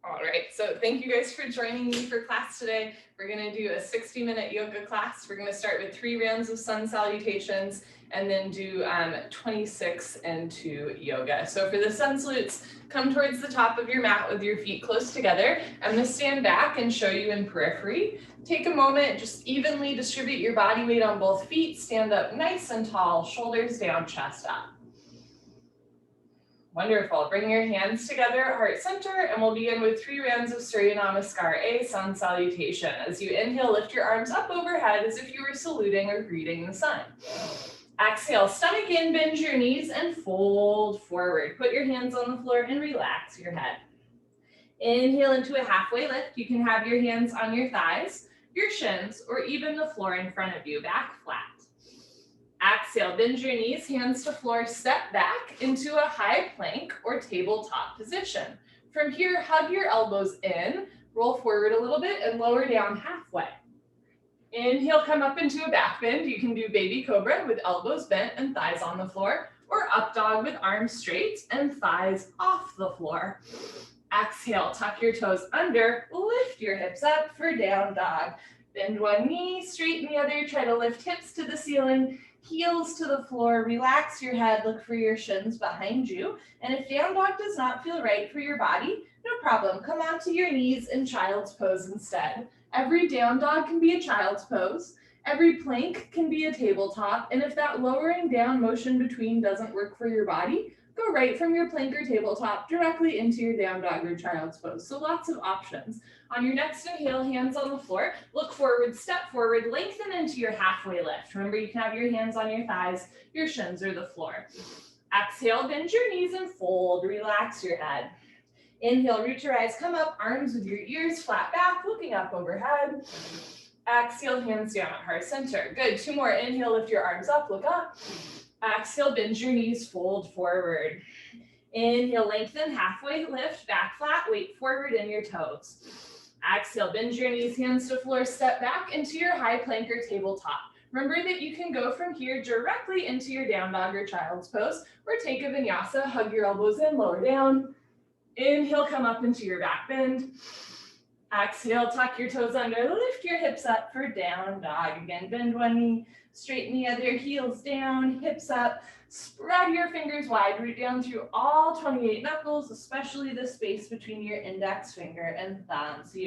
All right, so thank you guys for joining me for class today. We're gonna do a 60-minute yoga class. We're gonna start with 3 rounds of sun salutations and then do 26 into yoga. So for the sun salutes, come towards the top of your mat with your feet close together. I'm gonna stand back and show you in periphery. Take a moment, just evenly distribute your body weight on both feet. Stand up nice and tall, shoulders down, chest up. Wonderful. Bring your hands together at heart center, and we'll begin with 3 rounds of Surya Namaskar, a sun salutation. As you inhale, lift your arms up overhead as if you were saluting or greeting the sun. Exhale, stomach in, bend your knees and fold forward. Put your hands on the floor and relax your head. Inhale into a halfway lift. You can have your hands on your thighs, your shins, or even the floor in front of you, back flat. Exhale, bend your knees, hands to floor, step back into a high plank or tabletop position. From here, hug your elbows in, roll forward a little bit and lower down halfway. Inhale, come up into a back bend. You can do baby cobra with elbows bent and thighs on the floor, or up dog with arms straight and thighs off the floor. Exhale, tuck your toes under, lift your hips up for down dog. Bend one knee, straighten the other, try to lift hips to the ceiling, heels to the floor, relax your head, look for your shins behind you. And if down dog does not feel right for your body, no problem. Come onto your knees in child's pose instead. Every down dog can be a child's pose. Every plank can be a tabletop. And if that lowering down motion between doesn't work for your body, go right from your plank or tabletop directly into your down dog or child's pose. So lots of options. On your next inhale, hands on the floor, look forward, step forward, lengthen into your halfway lift. Remember, you can have your hands on your thighs, your shins, or the floor. Exhale, bend your knees and fold, relax your head. Inhale, root your eyes, come up, arms with your ears flat back, looking up overhead. Exhale, hands down at heart center. Good, 2 more. Inhale, lift your arms up, look up. Exhale, bend your knees, fold forward. Inhale, lengthen, halfway lift, back flat, weight forward in your toes. Exhale, bend your knees, hands to floor, step back into your high plank or tabletop. Remember that you can go from here directly into your down dog or child's pose, or take a vinyasa, hug your elbows in, lower down. Inhale, come up into your back bend. Exhale, tuck your toes under, lift your hips up for down dog. Again, bend one knee, straighten the other, heels down, hips up. Spread your fingers wide, root down through all 28 knuckles, especially the space between your index finger and thumb. So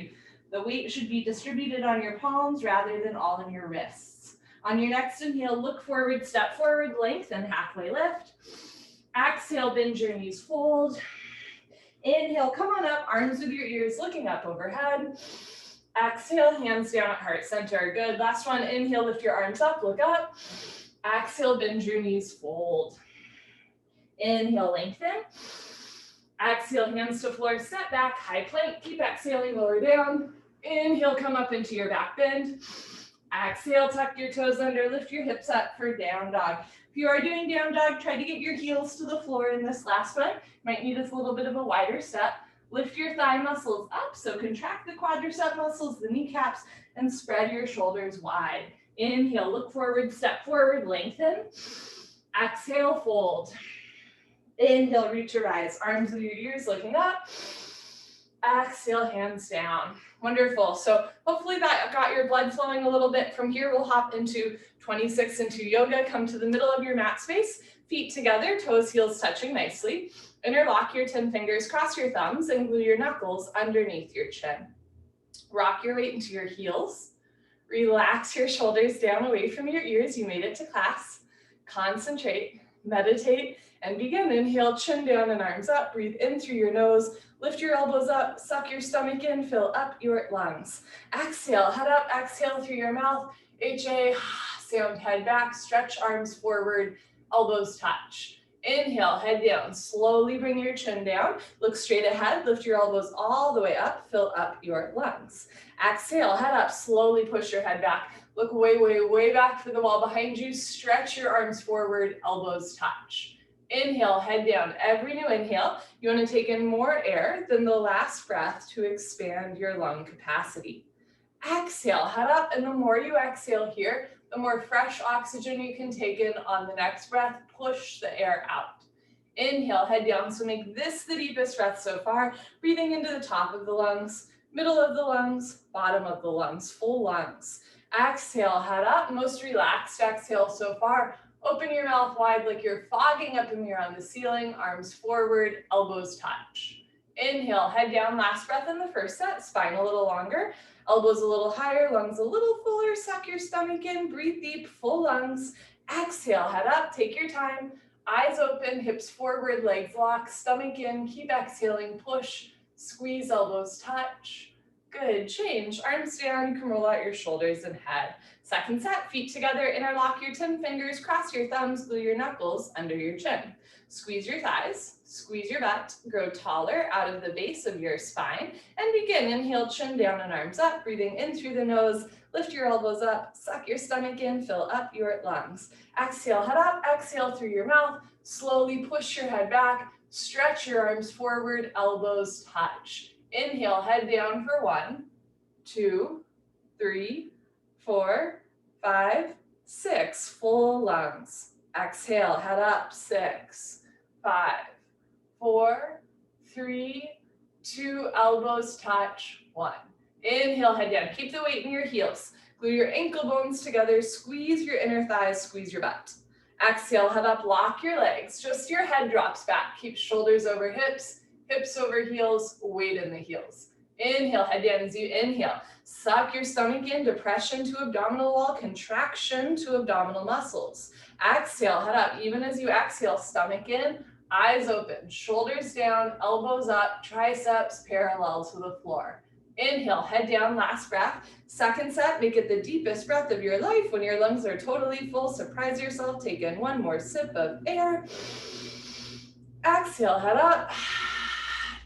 the weight should be distributed on your palms rather than all in your wrists. On your next inhale, look forward, step forward, lengthen, halfway lift. Exhale, bend your knees, fold. Inhale, come on up, arms with your ears, looking up overhead. Exhale, hands down at heart center. Good, last one, inhale, lift your arms up, look up. Exhale, bend your knees, fold. Inhale, lengthen. Exhale, hands to floor, step back, high plank. Keep exhaling, lower down. Inhale, come up into your back bend. Exhale, tuck your toes under, lift your hips up for down dog. If you are doing down dog, try to get your heels to the floor in this last one. Might need a little bit of a wider step. Lift your thigh muscles up, so contract the quadricep muscles, the kneecaps, and spread your shoulders wide. Inhale, look forward, step forward, lengthen. Exhale, fold. Inhale, reach your eyes, arms with your ears looking up. Exhale, hands down. Wonderful. So hopefully that got your blood flowing a little bit. From here, we'll hop into 26 into yoga. Come to the middle of your mat space, feet together, toes, heels touching nicely. Interlock your 10 fingers, cross your thumbs, and glue your knuckles underneath your chin. Rock your weight into your heels. Relax your shoulders down away from your ears. You made it to class. Concentrate, meditate, and begin. Inhale, chin down and arms up. Breathe in through your nose. Lift your elbows up, suck your stomach in, fill up your lungs. Exhale, head up, exhale through your mouth. HA, sound head back, stretch arms forward, elbows touch. Inhale, head down, slowly bring your chin down, look straight ahead, lift your elbows all the way up, fill up your lungs. Exhale, head up, slowly push your head back, look way, way, way back for the wall behind you, stretch your arms forward, elbows touch. Inhale, head down. Every new inhale, you want to take in more air than the last breath to expand your lung capacity. Exhale, head up, and the more you exhale here, the more fresh oxygen you can take in on the next breath. Push the air out. Inhale, head down, so make this the deepest breath so far, breathing into the top of the lungs, middle of the lungs, bottom of the lungs, full lungs. Exhale, head up, most relaxed exhale so far. Open your mouth wide like you're fogging up a mirror on the ceiling, arms forward, elbows touch. Inhale, head down, last breath in the first set, spine a little longer, elbows a little higher, lungs a little fuller, suck your stomach in, breathe deep, full lungs. Exhale, head up, take your time, eyes open, hips forward, legs locked, stomach in, keep exhaling, push, squeeze, elbows touch. Good, change, arms down, you can roll out your shoulders and head. Second set, feet together, interlock your 10 fingers, cross your thumbs, glue your knuckles under your chin. Squeeze your thighs, squeeze your butt, grow taller out of the base of your spine, and begin. Inhale, chin down and arms up, breathing in through the nose, lift your elbows up, suck your stomach in, fill up your lungs. Exhale, head up, exhale through your mouth, slowly push your head back, stretch your arms forward, elbows touch. Inhale, head down for 1, 2, 3, 4, 5, 6, full lungs. Exhale, head up, 6, 5, 4, 3, 2, elbows touch, 1. Inhale, head down, keep the weight in your heels. Glue your ankle bones together, squeeze your inner thighs, squeeze your butt. Exhale, head up, lock your legs, just your head drops back. Keep shoulders over hips, hips over heels, weight in the heels. Inhale, head down as you inhale. Suck your stomach in, depression to abdominal wall, contraction to abdominal muscles. Exhale, head up. Even as you exhale, stomach in, eyes open, shoulders down, elbows up, triceps parallel to the floor. Inhale, head down, last breath. Second set, make it the deepest breath of your life. When your lungs are totally full, surprise yourself. Take in one more sip of air. Exhale, head up.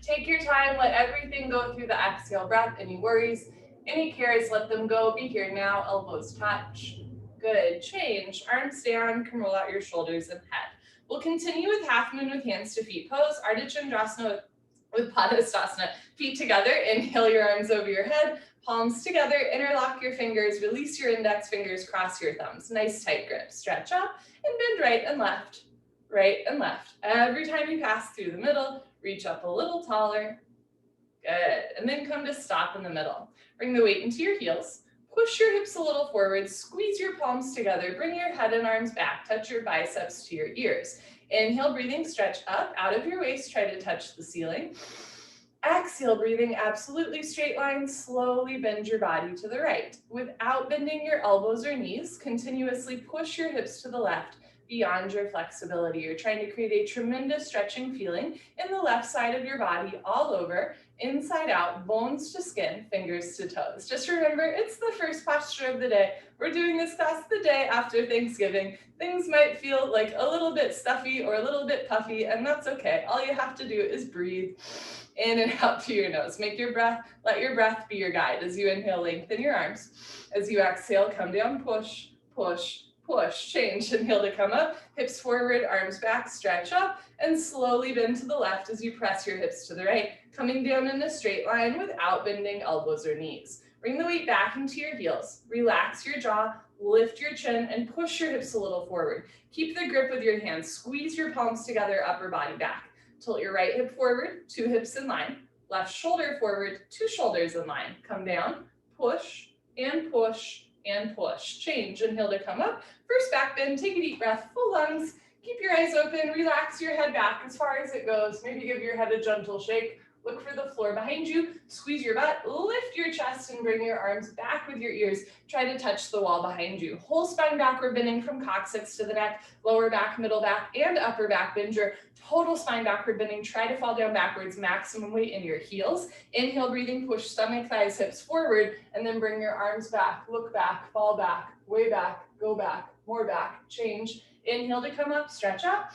Take your time, let everything go through the exhale breath. Any worries, any cares, let them go. Be here now, elbows touch. Good, change, arms down, can roll out your shoulders and head. We'll continue with half moon with hands to feet pose, Ardha Chandrasana with Padastasana. Feet together, inhale your arms over your head, palms together, interlock your fingers, release your index fingers, cross your thumbs. Nice tight grip, stretch up and bend right and left, right and left. Every time you pass through the middle, reach up a little taller. Good, and then come to stop in the middle. Bring the weight into your heels. Push your hips a little forward, squeeze your palms together, bring your head and arms back, touch your biceps to your ears. Inhale, breathing, stretch up out of your waist, try to touch the ceiling. Exhale, breathing, absolutely straight line, slowly bend your body to the right. Without bending your elbows or knees, continuously push your hips to the left beyond your flexibility. You're trying to create a tremendous stretching feeling in the left side of your body, all over, inside out, bones to skin, fingers to toes. Just remember, it's the first posture of the day. We're doing this class the day after Thanksgiving. Things might feel like a little bit stuffy or a little bit puffy, and that's okay. All you have to do is breathe in and out through your nose. Make your breath, let your breath be your guide. As you inhale, lengthen your arms. As you exhale, come down, push, push, push, change. Inhale to come up, hips forward, arms back, stretch up, and slowly bend to the left as you press your hips to the right, coming down in a straight line without bending elbows or knees. Bring the weight back into your heels. Relax your jaw, lift your chin, and push your hips a little forward. Keep the grip with your hands. Squeeze your palms together, upper body back. Tilt your right hip forward, 2 hips in line. Left shoulder forward, 2 shoulders in line. Come down, push, and push, and push. Change, inhale to come up. First back bend, take a deep breath, full lungs. Keep your eyes open, relax your head back as far as it goes. Maybe give your head a gentle shake. Look for the floor behind you, squeeze your butt, lift your chest and bring your arms back with your ears. Try to touch the wall behind you. Whole spine backward bending from coccyx to the neck, lower back, middle back, and upper back. Bend your total spine backward bending. Try to fall down backwards, maximum weight in your heels. Inhale, breathing, push stomach, thighs, hips forward, and then bring your arms back, look back, fall back, way back, go back, more back, change. Inhale to come up, stretch up.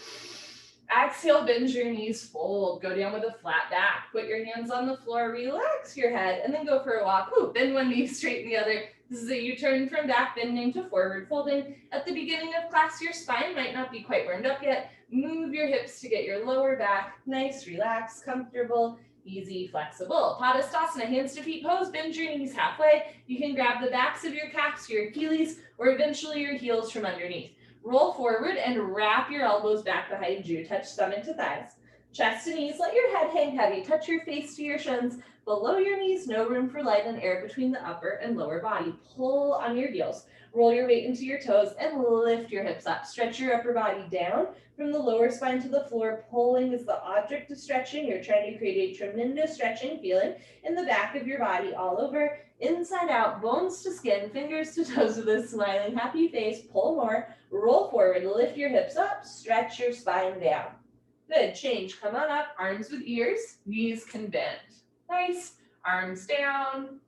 Exhale, bend your knees, fold, go down with a flat back. Put your hands on the floor, relax your head, and then go for a walk. Ooh, bend one knee, straighten the other. This is a U-turn from back bending to forward folding. At the beginning of class, your spine might not be quite warmed up yet. Move your hips to get your lower back nice, relaxed, comfortable, easy, flexible. Padastasana, hands to feet pose, bend your knees halfway. You can grab the backs of your calves, your Achilles, or eventually your heels from underneath. Roll forward and wrap your elbows back behind you. Touch stomach to thighs. Chest and knees, let your head hang heavy. Touch your face to your shins. Below your knees, no room for light and air between the upper and lower body. Pull on your heels. Roll your weight into your toes and lift your hips up. Stretch your upper body down from the lower spine to the floor. Pulling is the object of stretching. You're trying to create a tremendous stretching feeling in the back of your body all over, inside out, bones to skin, fingers to toes with a smiling, happy face. Pull more. Roll forward. Lift your hips up. Stretch your spine down. Good, change, come on up, arms with ears, knees can bend. Nice, arms down,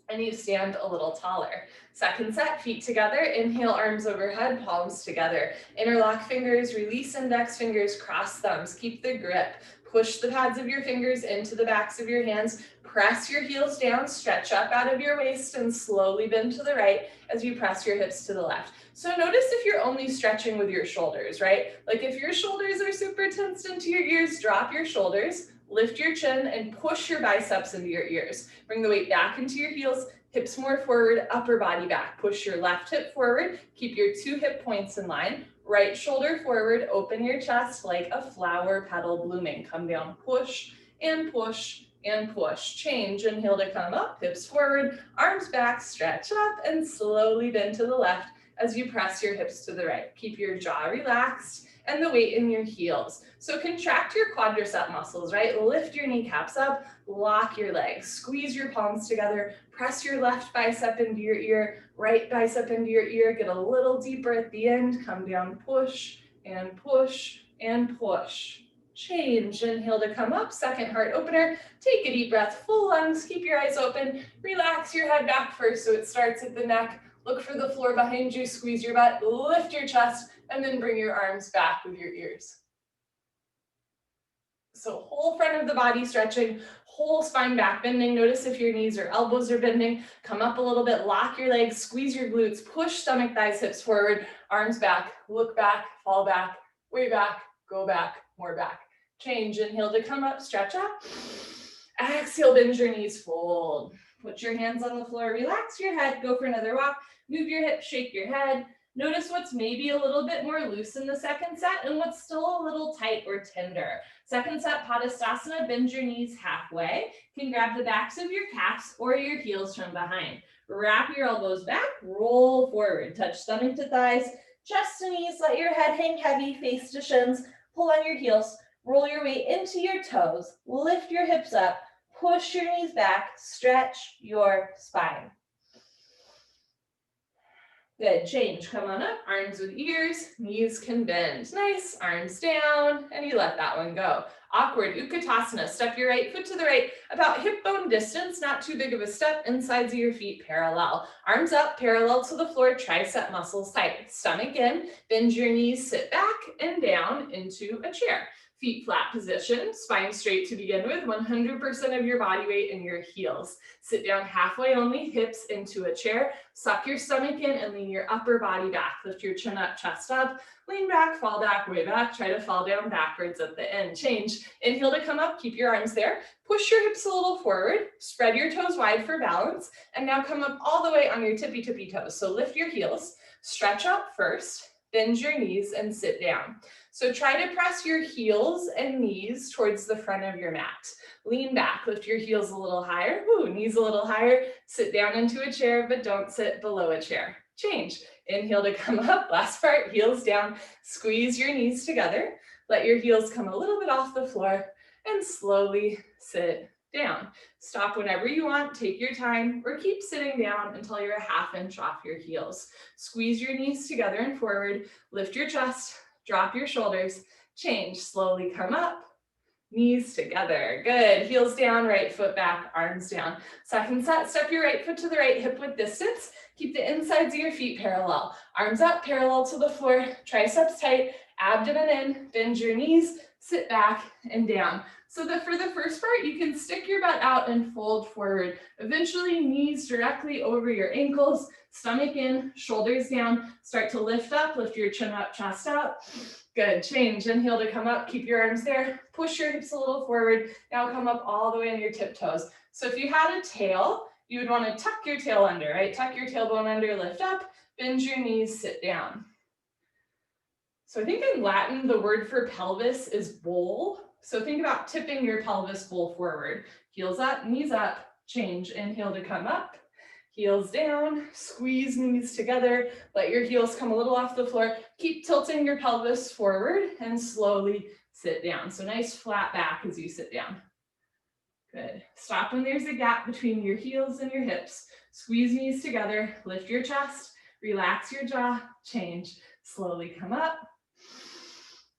and you stand a little taller. Second set, feet together, inhale, arms overhead, palms together. Interlock fingers, release index fingers, cross thumbs, keep the grip. Push the pads of your fingers into the backs of your hands, press your heels down, stretch up out of your waist, and slowly bend to the right as you press your hips to the left. So notice if you're only stretching with your shoulders, right? Like if your shoulders are super tensed into your ears, drop your shoulders, lift your chin, and push your biceps into your ears. Bring the weight back into your heels, hips more forward, upper body back. Push your left hip forward, keep your 2 hip points in line. Right shoulder forward, open your chest like a flower petal blooming. Come down, push and push and push. Change, inhale to come up, hips forward, arms back, stretch up, and slowly bend to the left as you press your hips to the right. Keep your jaw relaxed and the weight in your heels. So contract your quadricep muscles, right? Lift your kneecaps up, lock your legs, squeeze your palms together, press your left bicep into your ear, right bicep into your ear, get a little deeper at the end, come down, push and push and push. Change, inhale to come up, second heart opener, take a deep breath, full lungs, keep your eyes open, relax your head back first so it starts at the neck, look for the floor behind you, squeeze your butt, lift your chest, and then bring your arms back with your ears. So whole front of the body stretching, whole spine back bending. Notice if your knees or elbows are bending. Come up a little bit, lock your legs, squeeze your glutes, push stomach, thighs, hips forward, arms back, look back, fall back, way back, go back, more back. Change, inhale to come up, stretch up. Exhale, bend your knees, fold. Put your hands on the floor, relax your head, go for another walk, move your hips, shake your head. Notice what's maybe a little bit more loose in the second set and what's still a little tight or tender. Second set, Padastasana, bend your knees halfway. You can grab the backs of your calves or your heels from behind. Wrap your elbows back, roll forward, touch stomach to thighs, chest to knees, let your head hang heavy, face to shins, pull on your heels, roll your weight into your toes, lift your hips up, push your knees back, stretch your spine. Good, change, come on up, arms with ears, knees can bend. Nice, arms down, and you let that one go. Awkward, Utkatasana, step your right foot to the right, about hip bone distance, not too big of a step, insides of your feet parallel. Arms up, parallel to the floor, tricep muscles tight. Stomach in, bend your knees, sit back and down into a chair. Feet flat position, spine straight to begin with, 100% of your body weight in your heels. Sit down halfway only, hips into a chair, suck your stomach in and lean your upper body back. Lift your chin up, chest up, lean back, fall back, way back, try to fall down backwards at the end. Change, inhale to come up, keep your arms there, push your hips a little forward, spread your toes wide for balance, and now come up all the way on your tippy toes. So lift your heels, stretch out first, bend your knees and sit down. So try to press your heels and knees towards the front of your mat. Lean back, lift your heels a little higher, knees a little higher, sit down into a chair, but don't sit below a chair. Change, inhale to come up, last part, heels down, squeeze your knees together, let your heels come a little bit off the floor, and slowly sit down. Stop whenever you want, take your time, or keep sitting down until you're a half inch off your heels. Squeeze your knees together and forward, lift your chest, drop your shoulders, change, slowly come up, knees together. Good, heels down, right foot back, arms down. Second set, step your right foot to the right hip width distance. Keep the insides of your feet parallel. Arms up, parallel to the floor, triceps tight, abdomen in, bend your knees, sit back and down. So for the first part, you can stick your butt out and fold forward. Eventually, knees directly over your ankles, stomach in, shoulders down. Start to lift up, lift your chin up, chest out. Good, change, inhale to come up, keep your arms there, push your hips a little forward. Now come up all the way on your tiptoes. So if you had a tail, you would want to tuck your tail under, right? Tuck your tailbone under, lift up, bend your knees, sit down. So I think in Latin, the word for pelvis is bowl. So think about tipping your pelvis bowl forward. Heels up, knees up, change. Inhale to come up, heels down, squeeze knees together. Let your heels come a little off the floor. Keep tilting your pelvis forward and slowly sit down. So nice flat back as you sit down. Good. Stop when there's a gap between your heels and your hips. Squeeze knees together, lift your chest, relax your jaw, change. Slowly come up.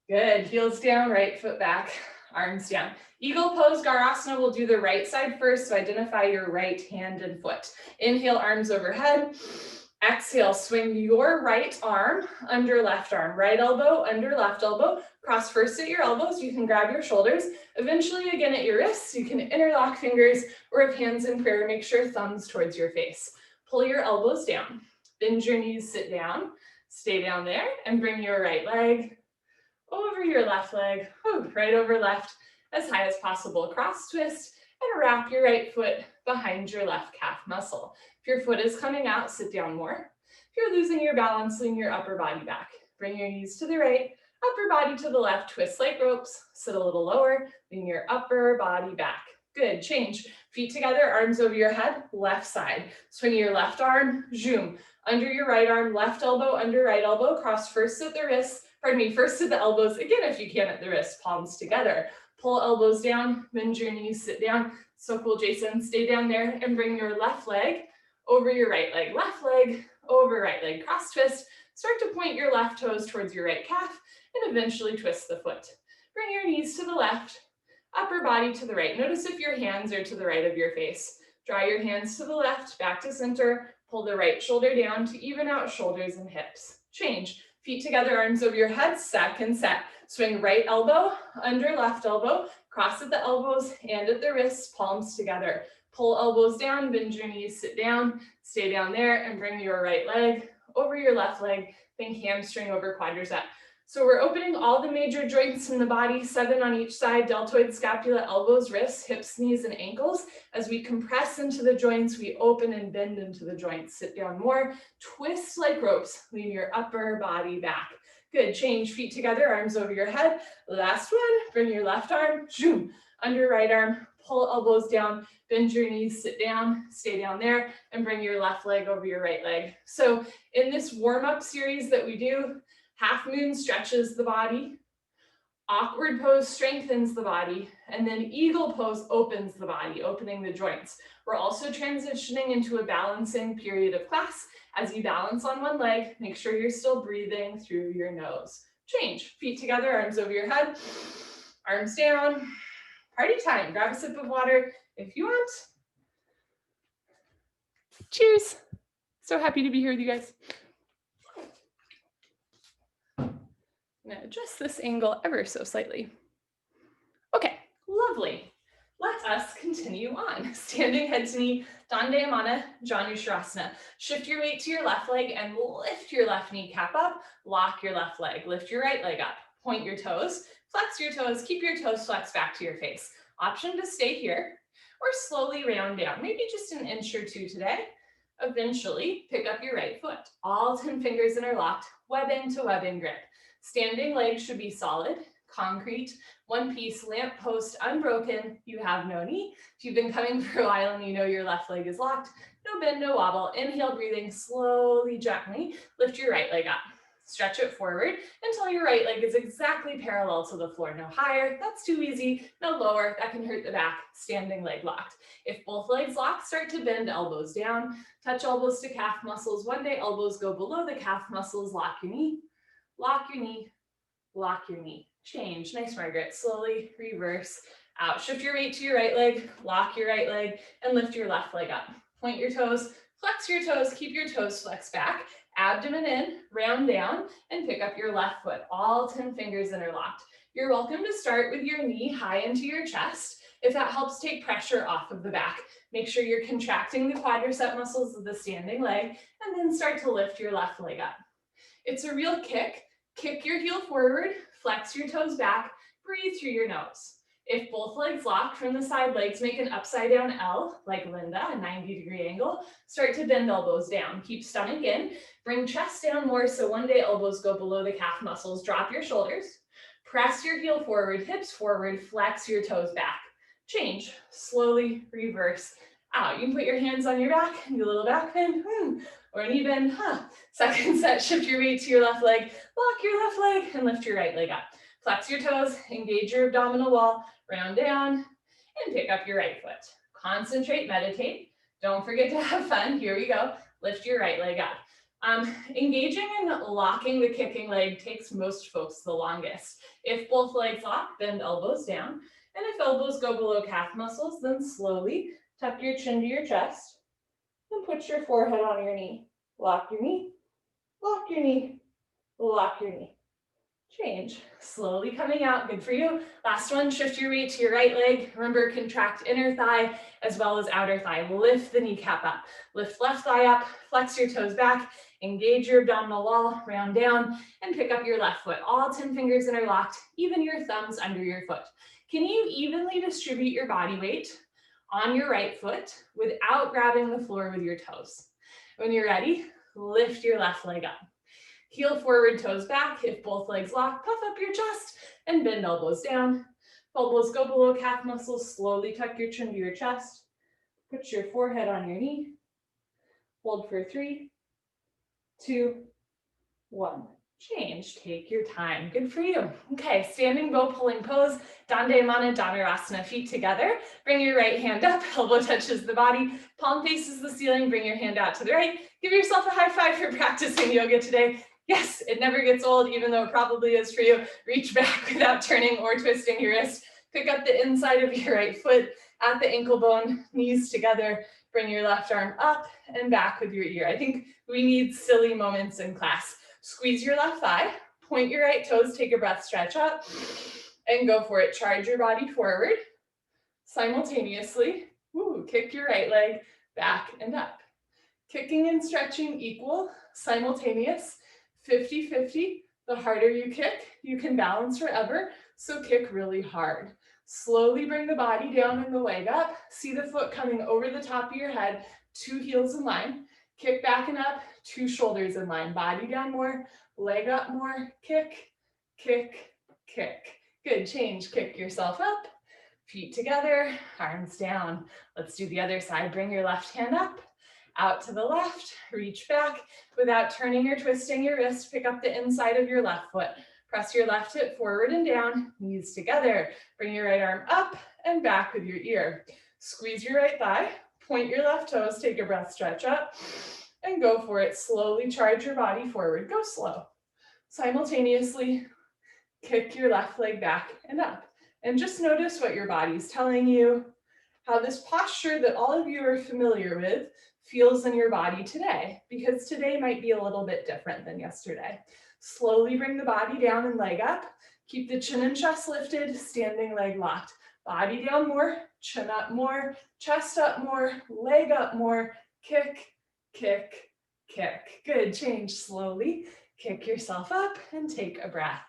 Good, heels down, right foot back, arms down. Eagle pose, Garasana, will do the right side first, so identify your right hand and foot. Inhale, arms overhead. Exhale, swing your right arm under left arm. Right elbow under left elbow. Cross first at your elbows. You can grab your shoulders. Eventually, again at your wrists, you can interlock fingers, or if hands in prayer, make sure thumbs towards your face. Pull your elbows down. Bend your knees, sit down. Stay down there and bring your right leg over your left leg, right over left, as high as possible. Cross twist and wrap your right foot behind your left calf muscle. If your foot is coming out, sit down more. If you're losing your balance, lean your upper body back. Bring your knees to the right, upper body to the left, twist like ropes, sit a little lower, lean your upper body back. Good, change. Feet together, arms over your head, left side. Swing your left arm, zoom. Under your right arm, left elbow under right elbow, cross first at the wrists, first at the elbows, again if you can at the wrists, palms together. Pull elbows down, bend your knees, sit down. So cool, Jason, stay down there and bring your left leg over your right leg, over right leg, cross twist. Start to point your left toes towards your right calf and eventually twist the foot. Bring your knees to the left, upper body to the right. Notice if your hands are to the right of your face. Draw your hands to the left, back to center. Pull the right shoulder down to even out shoulders and hips. Change. Feet together, arms over your head, second set. Swing right elbow under left elbow, cross at the elbows and at the wrists, palms together. Pull elbows down, bend your knees, sit down, stay down there, and bring your right leg over your left leg. Think hamstring over quadricep. So we're opening all the major joints in the body, 7 on each side, deltoid, scapula, elbows, wrists, hips, knees, and ankles. As we compress into the joints, we open and bend into the joints. Sit down more, twist like ropes, lean your upper body back. Good, change, feet together, arms over your head. Last one, bring your left arm, zoom, under right arm, pull elbows down, bend your knees, sit down, stay down there, and bring your left leg over your right leg. So in this warm-up series that we do, half moon stretches the body, awkward pose strengthens the body, and then eagle pose opens the body, opening the joints. We're also transitioning into a balancing period of class. As you balance on one leg, make sure you're still breathing through your nose. Change, feet together, arms over your head, arms down. Party time, grab a sip of water if you want. Cheers. So happy to be here with you guys. I'm going to adjust this angle ever so slightly. Okay, lovely. Let us continue on. Standing head to knee, Dandayamana, Janushirasana. Shift your weight to your left leg and lift your left kneecap up. Lock your left leg. Lift your right leg up. Point your toes. Flex your toes. Keep your toes flexed back to your face. Option to stay here or slowly round down. Maybe just an inch or two today. Eventually, pick up your right foot. All 10 fingers interlocked, webbing to webbing grip. Standing legs should be solid, concrete, one piece, lamp post, unbroken. You have no knee. If you've been coming for a while and you know your left leg is locked, no bend, no wobble. Inhale, breathing slowly, gently. Lift your right leg up. Stretch it forward until your right leg is exactly parallel to the floor. No higher, that's too easy. No lower, that can hurt the back. Standing leg locked. If both legs locked, start to bend, elbows down. Touch elbows to calf muscles. One day, elbows go below the calf muscles. Lock your knee. Lock your knee, lock your knee. Change, nice Margaret, slowly reverse out. Shift your weight to your right leg, lock your right leg, and lift your left leg up. Point your toes, flex your toes, keep your toes flexed back, abdomen in, round down, and pick up your left foot, all 10 fingers interlocked. You're welcome to start with your knee high into your chest, if that helps take pressure off of the back. Make sure you're contracting the quadricep muscles of the standing leg, and then start to lift your left leg up. It's a real kick. Kick your heel forward, flex your toes back, breathe through your nose. If both legs lock from the side, legs make an upside down L, like Linda, a 90-degree angle. Start to bend elbows down. Keep stomach in. Bring chest down more so one day elbows go below the calf muscles. Drop your shoulders. Press your heel forward, hips forward, flex your toes back. Change. Slowly reverse out. You can put your hands on your back and do a little back bend, or a knee bend. Second set, shift your weight to your left leg, lock your left leg, and lift your right leg up. Flex your toes, engage your abdominal wall, round down, and pick up your right foot. Concentrate, meditate. Don't forget to have fun. Here we go. Lift your right leg up. Engaging and locking the kicking leg takes most folks the longest. If both legs lock, bend elbows down. And if elbows go below calf muscles, then slowly tuck your chin to your chest and put your forehead on your knee. Lock your knee, lock your knee, lock your knee. Change. Slowly coming out. Good for you. Last one, shift your weight to your right leg. Remember, contract inner thigh as well as outer thigh. Lift the kneecap up. Lift left thigh up. Flex your toes back. Engage your abdominal wall. Round down and pick up your left foot. All 10 fingers interlocked. Even your thumbs under your foot. Can you evenly distribute your body weight on your right foot without grabbing the floor with your toes? When you're ready, lift your left leg up. Heel forward, toes back. If both legs lock, puff up your chest and bend elbows down. If elbows go below calf muscles, slowly tuck your chin to your chest. Put your forehead on your knee. Hold for 3, 2, 1. Change. Take your time. Good for you. Okay, standing bow pulling pose. Dandayamana Dhanurasana. Feet together. Bring your right hand up. Elbow touches the body. Palm faces the ceiling. Bring your hand out to the right. Give yourself a high five for practicing yoga today. Yes, it never gets old, even though it probably is for you. Reach back without turning or twisting your wrist. Pick up the inside of your right foot at the ankle bone, knees together. Bring your left arm up and back with your ear. I think we need silly moments in class. Squeeze your left thigh, point your right toes, take a breath, stretch up, and go for it. Charge your body forward. Simultaneously, kick your right leg back and up. Kicking and stretching equal, simultaneous. 50-50, the harder you kick, you can balance forever, so kick really hard. Slowly bring the body down and the leg up. See the foot coming over the top of your head, 2 heels in line. Kick back and up, 2 shoulders in line. Body down more, leg up more. Kick, kick, kick. Good, change. Kick yourself up, feet together, arms down. Let's do the other side. Bring your left hand up. Out to the left, reach back without turning or twisting your wrist. Pick up the inside of your left foot. Press your left hip forward and down, knees together. Bring your right arm up and back with your ear. Squeeze your right thigh, point your left toes, take a breath, stretch up, and go for it. Slowly charge your body forward. Go slow. Simultaneously, kick your left leg back and up. And just notice what your body's telling you, how this posture that all of you are familiar with feels in your body today, because today might be a little bit different than yesterday. Slowly bring the body down and leg up. Keep the chin and chest lifted, standing leg locked. Body down more, chin up more, chest up more, leg up more. Kick, kick, kick. Good, change slowly. Kick yourself up and take a breath.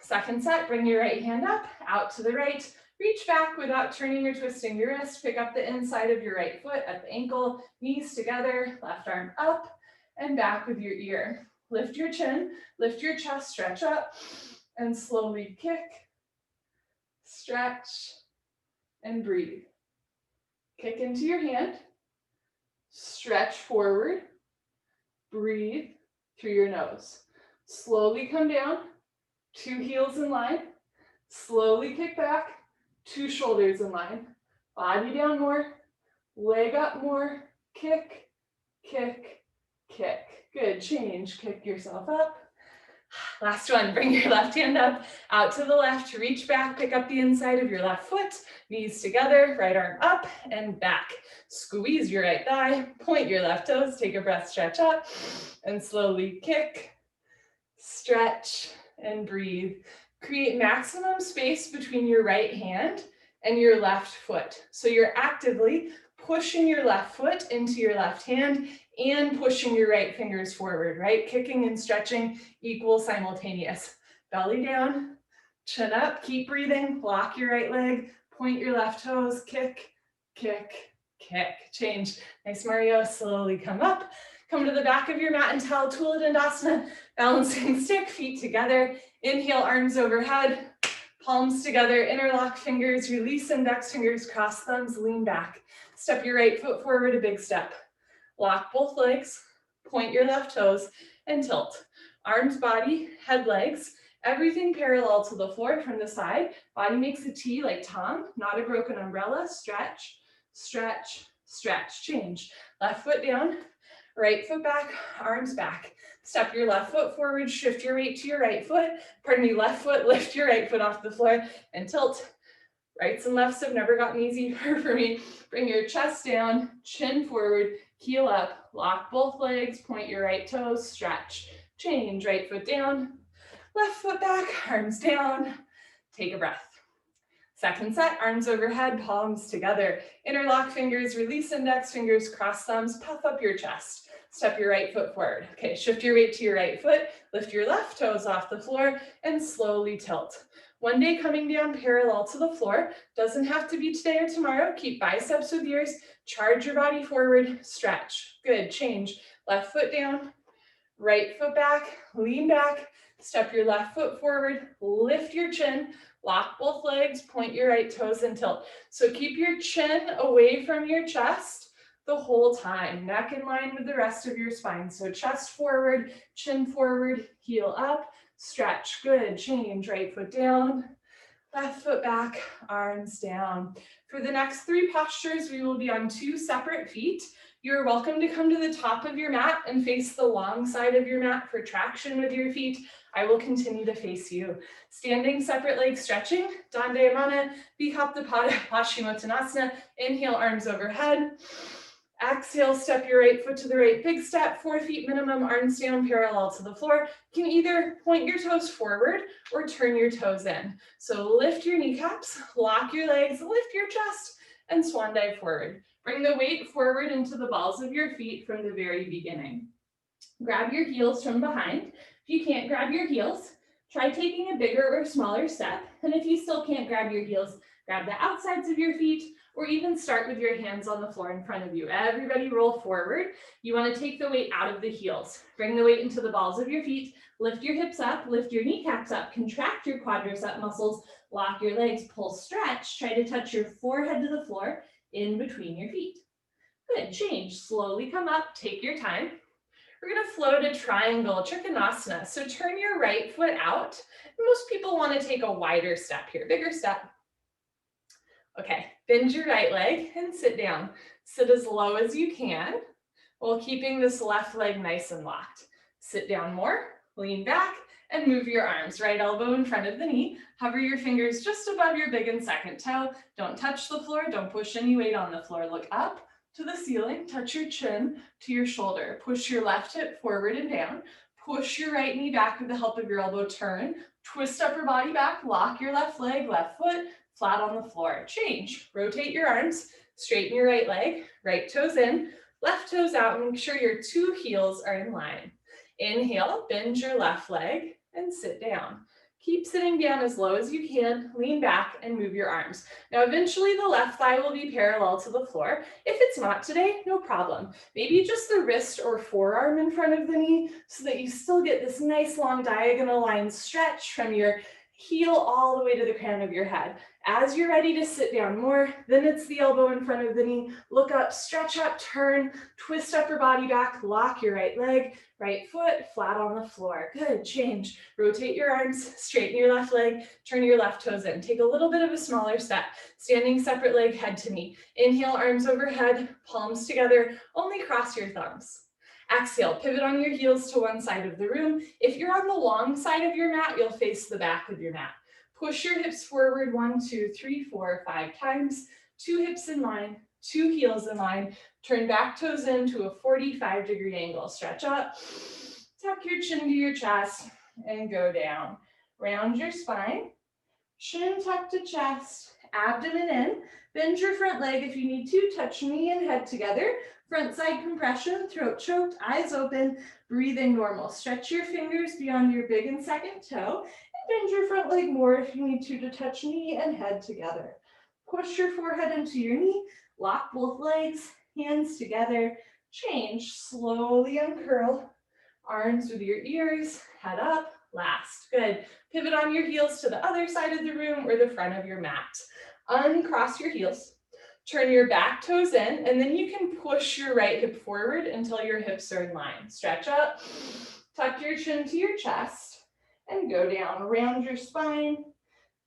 Second set, bring your right hand up, out to the right. Reach back without turning or twisting your wrist. Pick up the inside of your right foot at the ankle, knees together, left arm up and back with your ear. Lift your chin, lift your chest, stretch up, and slowly kick, stretch, and breathe. Kick into your hand, stretch forward, breathe through your nose. Slowly come down, 2 heels in line, slowly kick back, 2 shoulders in line. Body down more, leg up more, kick, kick, kick. Good, change, kick yourself up. Last one, bring your left hand up, out to the left, reach back, pick up the inside of your left foot, knees together, right arm up and back. Squeeze your right thigh, point your left toes, take a breath, stretch up, and slowly kick, stretch, and breathe. Create maximum space between your right hand and your left foot. So you're actively pushing your left foot into your left hand and pushing your right fingers forward, right? Kicking and stretching equal simultaneous. Belly down, Chin up, keep breathing, lock your right leg, point your left toes, kick, kick, kick, change. Nice, Mario, slowly come up. Come to the back of your mat and Tula Dandasana, balancing stick, feet together. Inhale, arms overhead, palms together, interlock fingers, release index fingers, cross thumbs, lean back. Step your right foot forward, a big step. Lock both legs, point your left toes, and tilt. Arms, body, head, legs, everything parallel to the floor from the side. Body makes a T like Tom, not a broken umbrella. Stretch, stretch, stretch. Change. Left foot down, right foot back, arms back. Step your left foot forward, shift your weight to your right foot. Pardon me, left foot, lift your right foot off the floor and tilt. Rights and lefts have never gotten easier for me. Bring your chest down, chin forward, heel up, lock both legs, point your right toes, stretch. Change, right foot down, left foot back, arms down. Take a breath. Second set, arms overhead, palms together. Interlock fingers, release index fingers, cross thumbs, puff up your chest. Step your right foot forward. Okay, shift your weight to your right foot, lift your left toes off the floor, and slowly tilt. One day coming down parallel to the floor. Doesn't have to be today or tomorrow. Keep biceps with yours. Charge your body forward, stretch. Good, change. Left foot down, right foot back, lean back. Step your left foot forward, lift your chin, lock both legs, point your right toes and tilt. So keep your chin away from your chest the whole time, neck in line with the rest of your spine. So chest forward, chin forward, heel up, stretch. Good, change, right foot down, left foot back, arms down. For the next 3 postures, we will be on 2 separate feet. You're welcome to come to the top of your mat and face the long side of your mat for traction with your feet. I will continue to face you. Standing, separate leg stretching, Dandayamana, Vihapapada Paschimottanasana. Inhale, arms overhead. Exhale, step your right foot to the right, big step, 4 feet minimum, arms down parallel to the floor. You can either point your toes forward or turn your toes in. So lift your kneecaps, lock your legs, lift your chest, and swan dive forward. Bring the weight forward into the balls of your feet from the very beginning. Grab your heels from behind. If you can't grab your heels, try taking a bigger or smaller step. And if you still can't grab your heels, grab the outsides of your feet, or even start with your hands on the floor in front of you. Everybody roll forward. You want to take the weight out of the heels. Bring the weight into the balls of your feet. Lift your hips up, lift your kneecaps up, contract your quadricep muscles, lock your legs, pull, stretch. Try to touch your forehead to the floor in between your feet. Good, change. Slowly come up, take your time. We're gonna flow to triangle trikonasana. So turn your right foot out. Most people wanna take a wider step here, bigger step. Okay, bend your right leg and sit down. Sit as low as you can while keeping this left leg nice and locked. Sit down more, lean back, and move your arms. Right elbow in front of the knee. Hover your fingers just above your big and second toe. Don't touch the floor, don't push any weight on the floor. Look up to the ceiling, touch your chin to your shoulder. Push your left hip forward and down. Push your right knee back with the help of your elbow, turn. Twist upper body back, lock your left leg, left foot, flat on the floor. Change. Rotate your arms, straighten your right leg, right toes in, left toes out, and make sure your 2 heels are in line. Inhale, bend your left leg and sit down. Keep sitting down as low as you can, lean back and move your arms. Now eventually the left thigh will be parallel to the floor. If it's not today, no problem. Maybe just the wrist or forearm in front of the knee so that you still get this nice long diagonal line stretch from your heel all the way to the crown of your head. As you're ready to sit down more, then it's the elbow in front of the knee. Look up, stretch up, turn, twist upper body back, lock your right leg, right foot, flat on the floor. Good, change. Rotate your arms, straighten your left leg, turn your left toes in. Take a little bit of a smaller step. Standing separate leg, head to knee. Inhale, arms overhead, palms together, only cross your thumbs. Exhale, pivot on your heels to one side of the room. If you're on the long side of your mat, you'll face the back of your mat. Push your hips forward 1, 2, 3, 4, 5 times. 2 hips in line, 2 heels in line. Turn back toes into a 45-degree angle. Stretch up, tuck your chin to your chest, and go down. Round your spine, chin tuck to chest, abdomen in. Bend your front leg if you need to. Touch knee and head together. Front side compression, throat choked, eyes open, breathing normal. Stretch your fingers beyond your big and second toe Bend your front leg more if you need to touch knee and head together. Push your forehead into your knee, lock both legs, hands together, change, slowly uncurl, arms with your ears, head up, last, good. Pivot on your heels to the other side of the room or the front of your mat. Uncross your heels, turn your back toes in, and then you can push your right hip forward until your hips are in line. Stretch up, tuck your chin to your chest, and go down. Around your spine,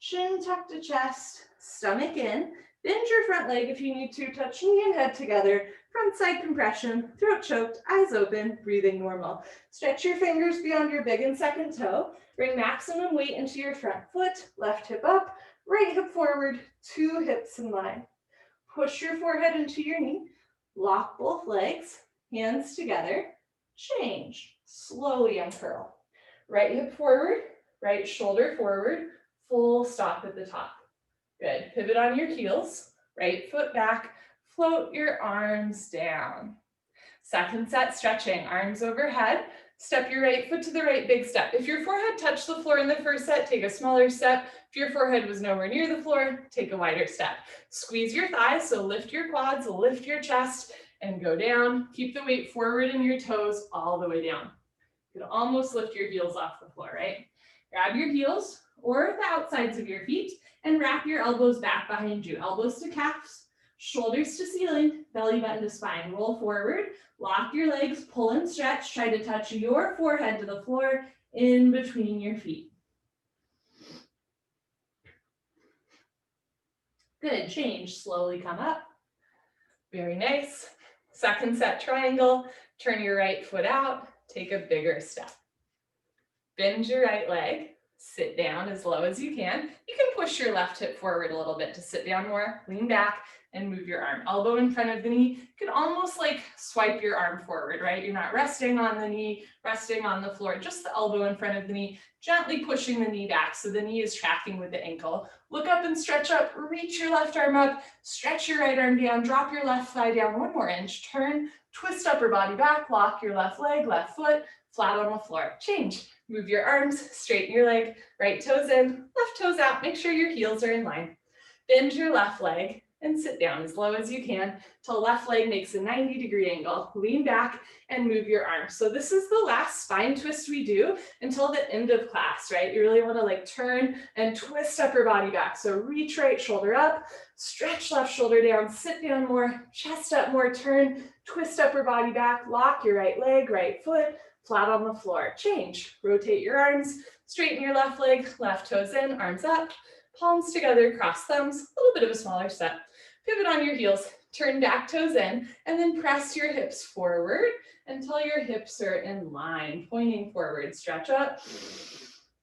chin tucked to chest, stomach in. Bend your front leg if you need to. Touch knee and head together. Front side compression, throat choked, eyes open, breathing normal. Stretch your fingers beyond your big and second toe. Bring maximum weight into your front foot. Left hip up, right hip forward, two hips in line. Push your forehead into your knee. Lock both legs, hands together. Change. Slowly uncurl. Right hip forward, right shoulder forward, full stop at the top. Good. Pivot on your heels, right foot back, float your arms down. Second set, stretching, arms overhead. Step your right foot to the right big step. If your forehead touched the floor in the first set, take a smaller step. If your forehead was nowhere near the floor, take a wider step. Squeeze your thighs, so lift your quads, lift your chest, and go down. Keep the weight forward in your toes all the way down. You can almost lift your heels off the floor, right? Grab your heels or the outsides of your feet and wrap your elbows back behind you. Elbows to calves, shoulders to ceiling, belly button to spine. Roll forward, lock your legs, pull and stretch. Try to touch your forehead to the floor in between your feet. Good, change, slowly come up. Very nice. Second set, triangle. Turn your right foot out, take a bigger step. Bend your right leg, sit down as low as you can. You can push your left hip forward a little bit to sit down more, lean back and move your arm. Elbow in front of the knee. You can almost like swipe your arm forward, right? You're not resting on the knee, resting on the floor, just the elbow in front of the knee, gently pushing the knee back so the knee is tracking with the ankle. Look up and stretch up, reach your left arm up, stretch your right arm down, drop your left thigh down 1 more inch, turn, twist upper body back, lock your left leg, left foot, flat on the floor. Change. Move your arms, straighten your leg, right toes in, left toes out. Make sure your heels are in line. Bend your left leg and sit down as low as you can till left leg makes a 90-degree angle. Lean back and move your arms. So this is the last spine twist we do until the end of class, right? You really want to like turn and twist upper body back. So reach right shoulder up, stretch left shoulder down, sit down more, chest up more, turn, twist upper body back, lock your right leg, right foot, flat on the floor. Change. Rotate your arms, straighten your left leg, left toes in, arms up, palms together, cross thumbs, a little bit of a smaller step. Pivot on your heels, turn back toes in, and then press your hips forward until your hips are in line, pointing forward. Stretch up,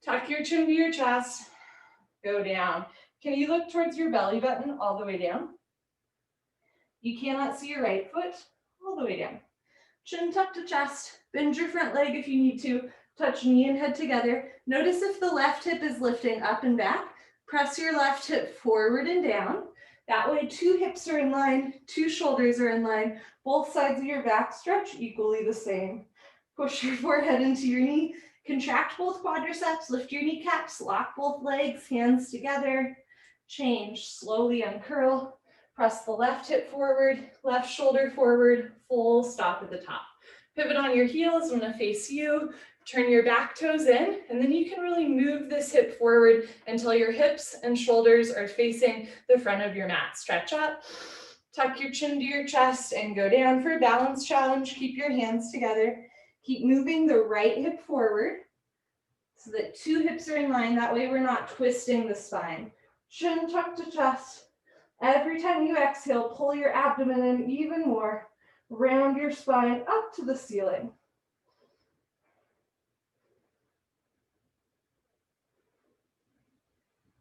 tuck your chin to your chest, go down. Can you look towards your belly button all the way down? You cannot see your right foot, all the way down. Chin tucked to chest, bend your front leg if you need to, touch knee and head together. Notice if the left hip is lifting up and back, press your left hip forward and down. That way 2 hips are in line, 2 shoulders are in line, both sides of your back stretch equally the same. Push your forehead into your knee, contract both quadriceps, lift your kneecaps, lock both legs, hands together. Change, slowly uncurl. Press the left hip forward, left shoulder forward, full stop at the top. Pivot on your heels, I'm gonna face you. Turn your back toes in, and then you can really move this hip forward until your hips and shoulders are facing the front of your mat. Stretch up, tuck your chin to your chest, and go down for a balance challenge. Keep your hands together. Keep moving the right hip forward so that 2 hips are in line. That way we're not twisting the spine. Chin tucked to chest. Every time you exhale, pull your abdomen in even more. Round your spine up to the ceiling.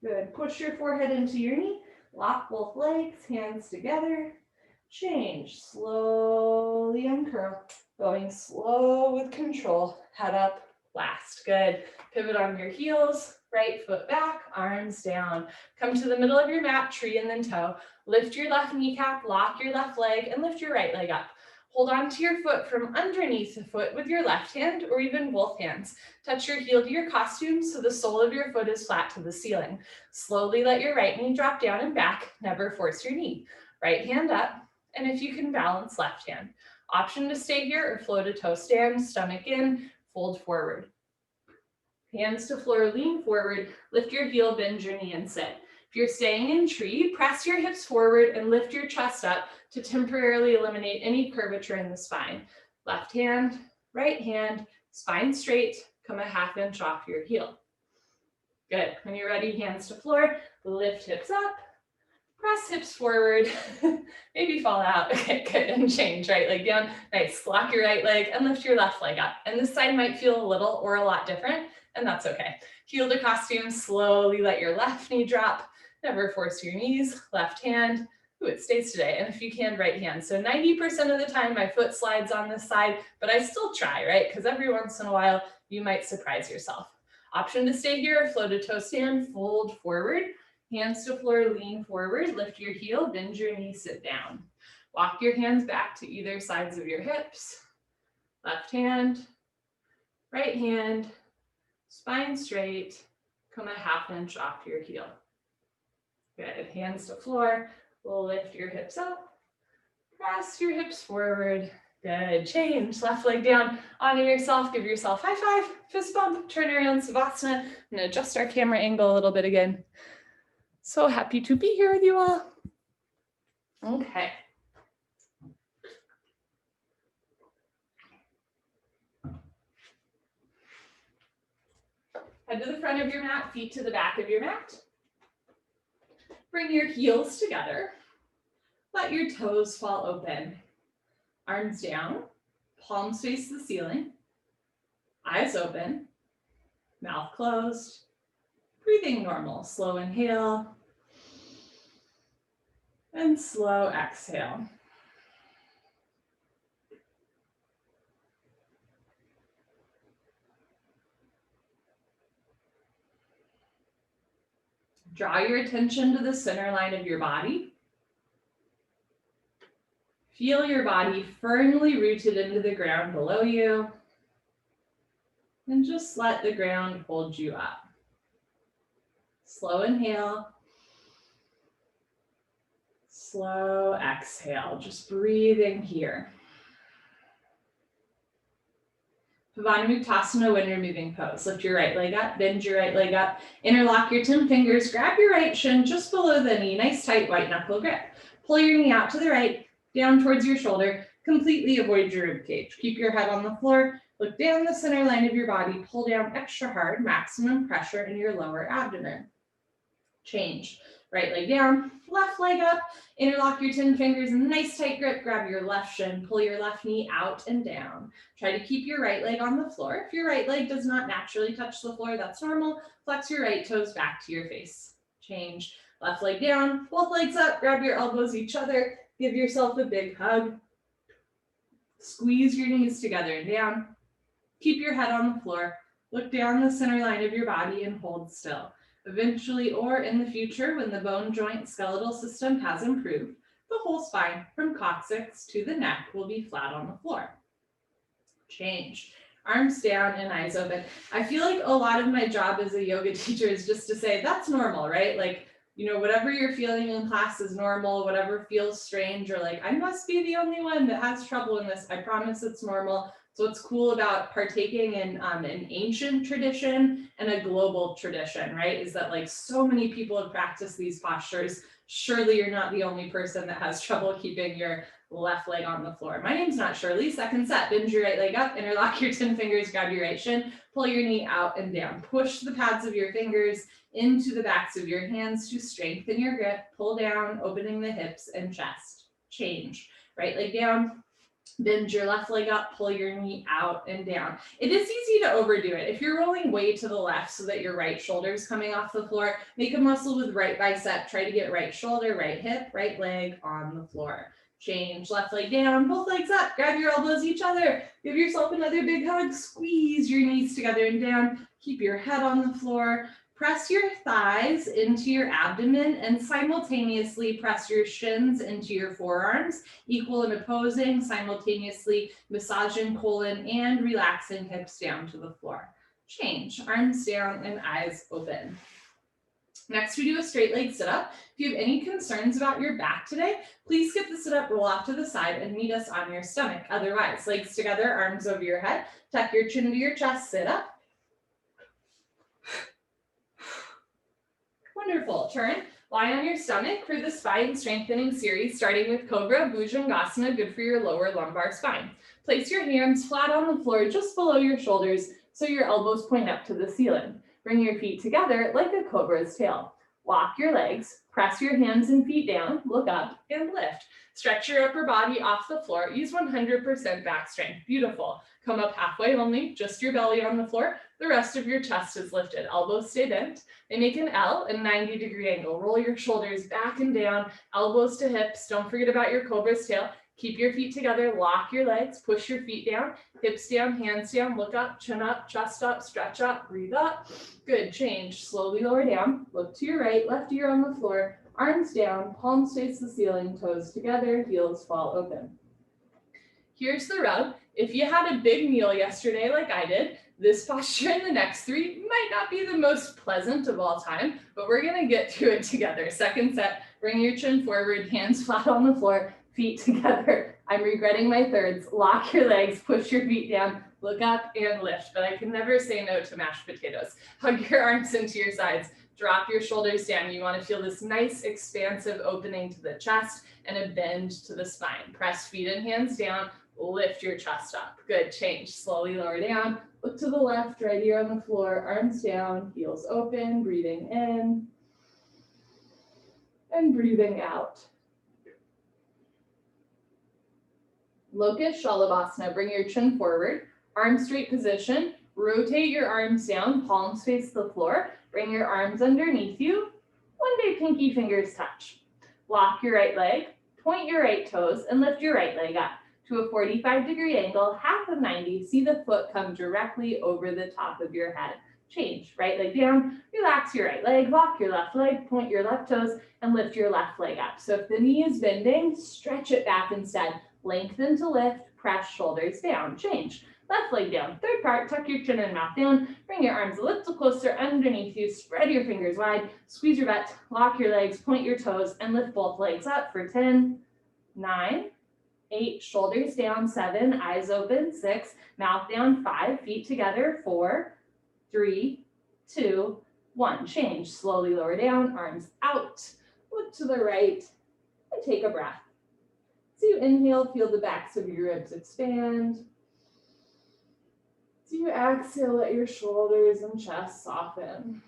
Good. Push your forehead into your knee. Lock both legs, hands together. Change. Slowly uncurl. Going slow with control. Head up, last. Good. Pivot on your heels. Right foot back, arms down. Come to the middle of your mat, tree and then toe. Lift your left kneecap, lock your left leg, and lift your right leg up. Hold on to your foot from underneath the foot with your left hand or even both hands. Touch your heel to your costume so the sole of your foot is flat to the ceiling. Slowly let your right knee drop down and back. Never force your knee. Right hand up, and if you can balance, left hand. Option to stay here or float a toe stand, stomach in, fold forward. Hands to floor, lean forward, lift your heel, bend your knee and sit. If you're staying in tree, press your hips forward and lift your chest up to temporarily eliminate any curvature in the spine. Left hand, right hand, spine straight, come a ½ inch off your heel. Good. When you're ready, hands to floor, lift hips up, press hips forward, maybe fall out. Okay, good, and change, right leg down. Nice, lock your right leg and lift your left leg up. And this side might feel a little or a lot different, and that's okay. Heel to costume, slowly let your left knee drop. Never force your knees, left hand. Ooh, it stays today. And if you can, right hand. So 90% of the time my foot slides on this side, but I still try, right? Because every once in a while you might surprise yourself. Option to stay here, float a toe stand, fold forward. Hands to floor, lean forward, lift your heel, bend your knee, sit down. Walk your hands back to either sides of your hips. Left hand, right hand, spine straight, come a ½ inch off your heel. Good, hands to floor, lift your hips up, press your hips forward. Good, change, left leg down, honor yourself, give yourself high five, fist bump, turn around, Savasana, and adjust our camera angle a little bit again. So happy to be here with you all. Okay. Head to the front of your mat, feet to the back of your mat. Bring your heels together. Let your toes fall open. Arms down, palms face the ceiling. Eyes open, mouth closed. Breathing normal, slow inhale and slow exhale. Draw your attention to the center line of your body. Feel your body firmly rooted into the ground below you. And just let the ground hold you up. Slow inhale. Slow exhale. Just breathing here. Pavanamuktasana when you're moving pose. Lift your right leg up, bend your right leg up, interlock your 10 fingers, grab your right shin just below the knee, nice tight white knuckle grip. Pull your knee out to the right, down towards your shoulder, completely avoid your rib cage. Keep your head on the floor, look down the center line of your body, pull down extra hard, maximum pressure in your lower abdomen. Change. Right leg down, left leg up, interlock your 10 fingers, nice tight grip, grab your left shin, pull your left knee out and down. Try to keep your right leg on the floor. If your right leg does not naturally touch the floor, that's normal. Flex your right toes back to your face. Change. Left leg down, both legs up, grab your elbows each other, give yourself a big hug. Squeeze your knees together and down. Keep your head on the floor. Look down the center line of your body and hold still. Eventually, or in the future, when the bone joint skeletal system has improved, the whole spine from coccyx to the neck will be flat on the floor. Change. Arms down and eyes open. I feel like a lot of my job as a yoga teacher is just to say, that's normal, right? Like, you know, whatever you're feeling in class is normal, whatever feels strange, or like, I must be the only one that has trouble in this. I promise it's normal. So what's cool about partaking in an ancient tradition and a global tradition, right, is that like so many people have practiced these postures. Surely you're not the only person that has trouble keeping your left leg on the floor. My name's not Shirley. Second set, bend your right leg up, interlock your 10 fingers, grab your right shin, pull your knee out and down. Push the pads of your fingers into the backs of your hands to strengthen your grip. Pull down, opening the hips and chest. Change. Right leg down. Bend your left leg up, pull your knee out and down. It is easy to overdo it. If you're rolling way to the left so that your right shoulder is coming off the floor, make a muscle with right bicep. Try to get right shoulder, right hip, right leg on the floor. Change. Left leg down, both legs up. Grab your elbows each other. Give yourself another big hug. Squeeze your knees together and down. Keep your head on the floor. Press your thighs into your abdomen and simultaneously press your shins into your forearms, equal and opposing, simultaneously massaging colon and relaxing hips down to the floor. Change, arms down and eyes open. Next, we do a straight leg sit-up. If you have any concerns about your back today, please skip the sit-up, roll off to the side, and meet us on your stomach. Otherwise, legs together, arms over your head, tuck your chin into your chest, sit up. Wonderful. Turn, lie on your stomach for the spine strengthening series, starting with Cobra Bhujangasana, good for your lower lumbar spine. Place your hands flat on the floor just below your shoulders so your elbows point up to the ceiling. Bring your feet together like a cobra's tail. Lock your legs, press your hands and feet down, look up and lift. Stretch your upper body off the floor. Use 100% back strength. Beautiful. Come up halfway only, just your belly on the floor. The rest of your chest is lifted. Elbows stay bent. They make an L, a 90-degree angle. Roll your shoulders back and down, elbows to hips. Don't forget about your cobra's tail. Keep your feet together, lock your legs, push your feet down, hips down, hands down, look up, chin up, chest up, stretch up, breathe up. Good, change, slowly lower down, look to your right, left ear on the floor, arms down, palms face the ceiling, toes together, heels fall open. Here's the rub. If you had a big meal yesterday like I did, this posture in the next three might not be the most pleasant of all time, but we're gonna get through it together. Second set, bring your chin forward, hands flat on the floor, feet together. I'm regretting my thirds. Lock your legs, push your feet down, look up and lift, but I can never say no to mashed potatoes. Hug your arms into your sides, drop your shoulders down. You want to feel this nice expansive opening to the chest and a bend to the spine. Press feet and hands down, lift your chest up. Good, change, slowly lower down. Look to the left, right ear on the floor, arms down, heels open, breathing in and breathing out. Locust Shalabhasana, bring your chin forward, arm straight position, rotate your arms down, palms face the floor, bring your arms underneath you, one day pinky fingers touch. Lock your right leg, point your right toes, and lift your right leg up to a 45-degree angle, half of 90, see the foot come directly over the top of your head. Change, right leg down, relax your right leg, lock your left leg, point your left toes, and lift your left leg up. So if the knee is bending, stretch it back instead. Lengthen to lift, press shoulders down, change. Left leg down, third part, tuck your chin and mouth down, bring your arms a little closer underneath you, spread your fingers wide, squeeze your butt, lock your legs, point your toes, and lift both legs up for 10, 9, 8, shoulders down, 7, eyes open, 6, mouth down, 5, feet together, 4, 3, 2, 1. Change, slowly lower down, arms out, look to the right, and take a breath. As you inhale, feel the backs of your ribs expand. As you exhale, let your shoulders and chest soften.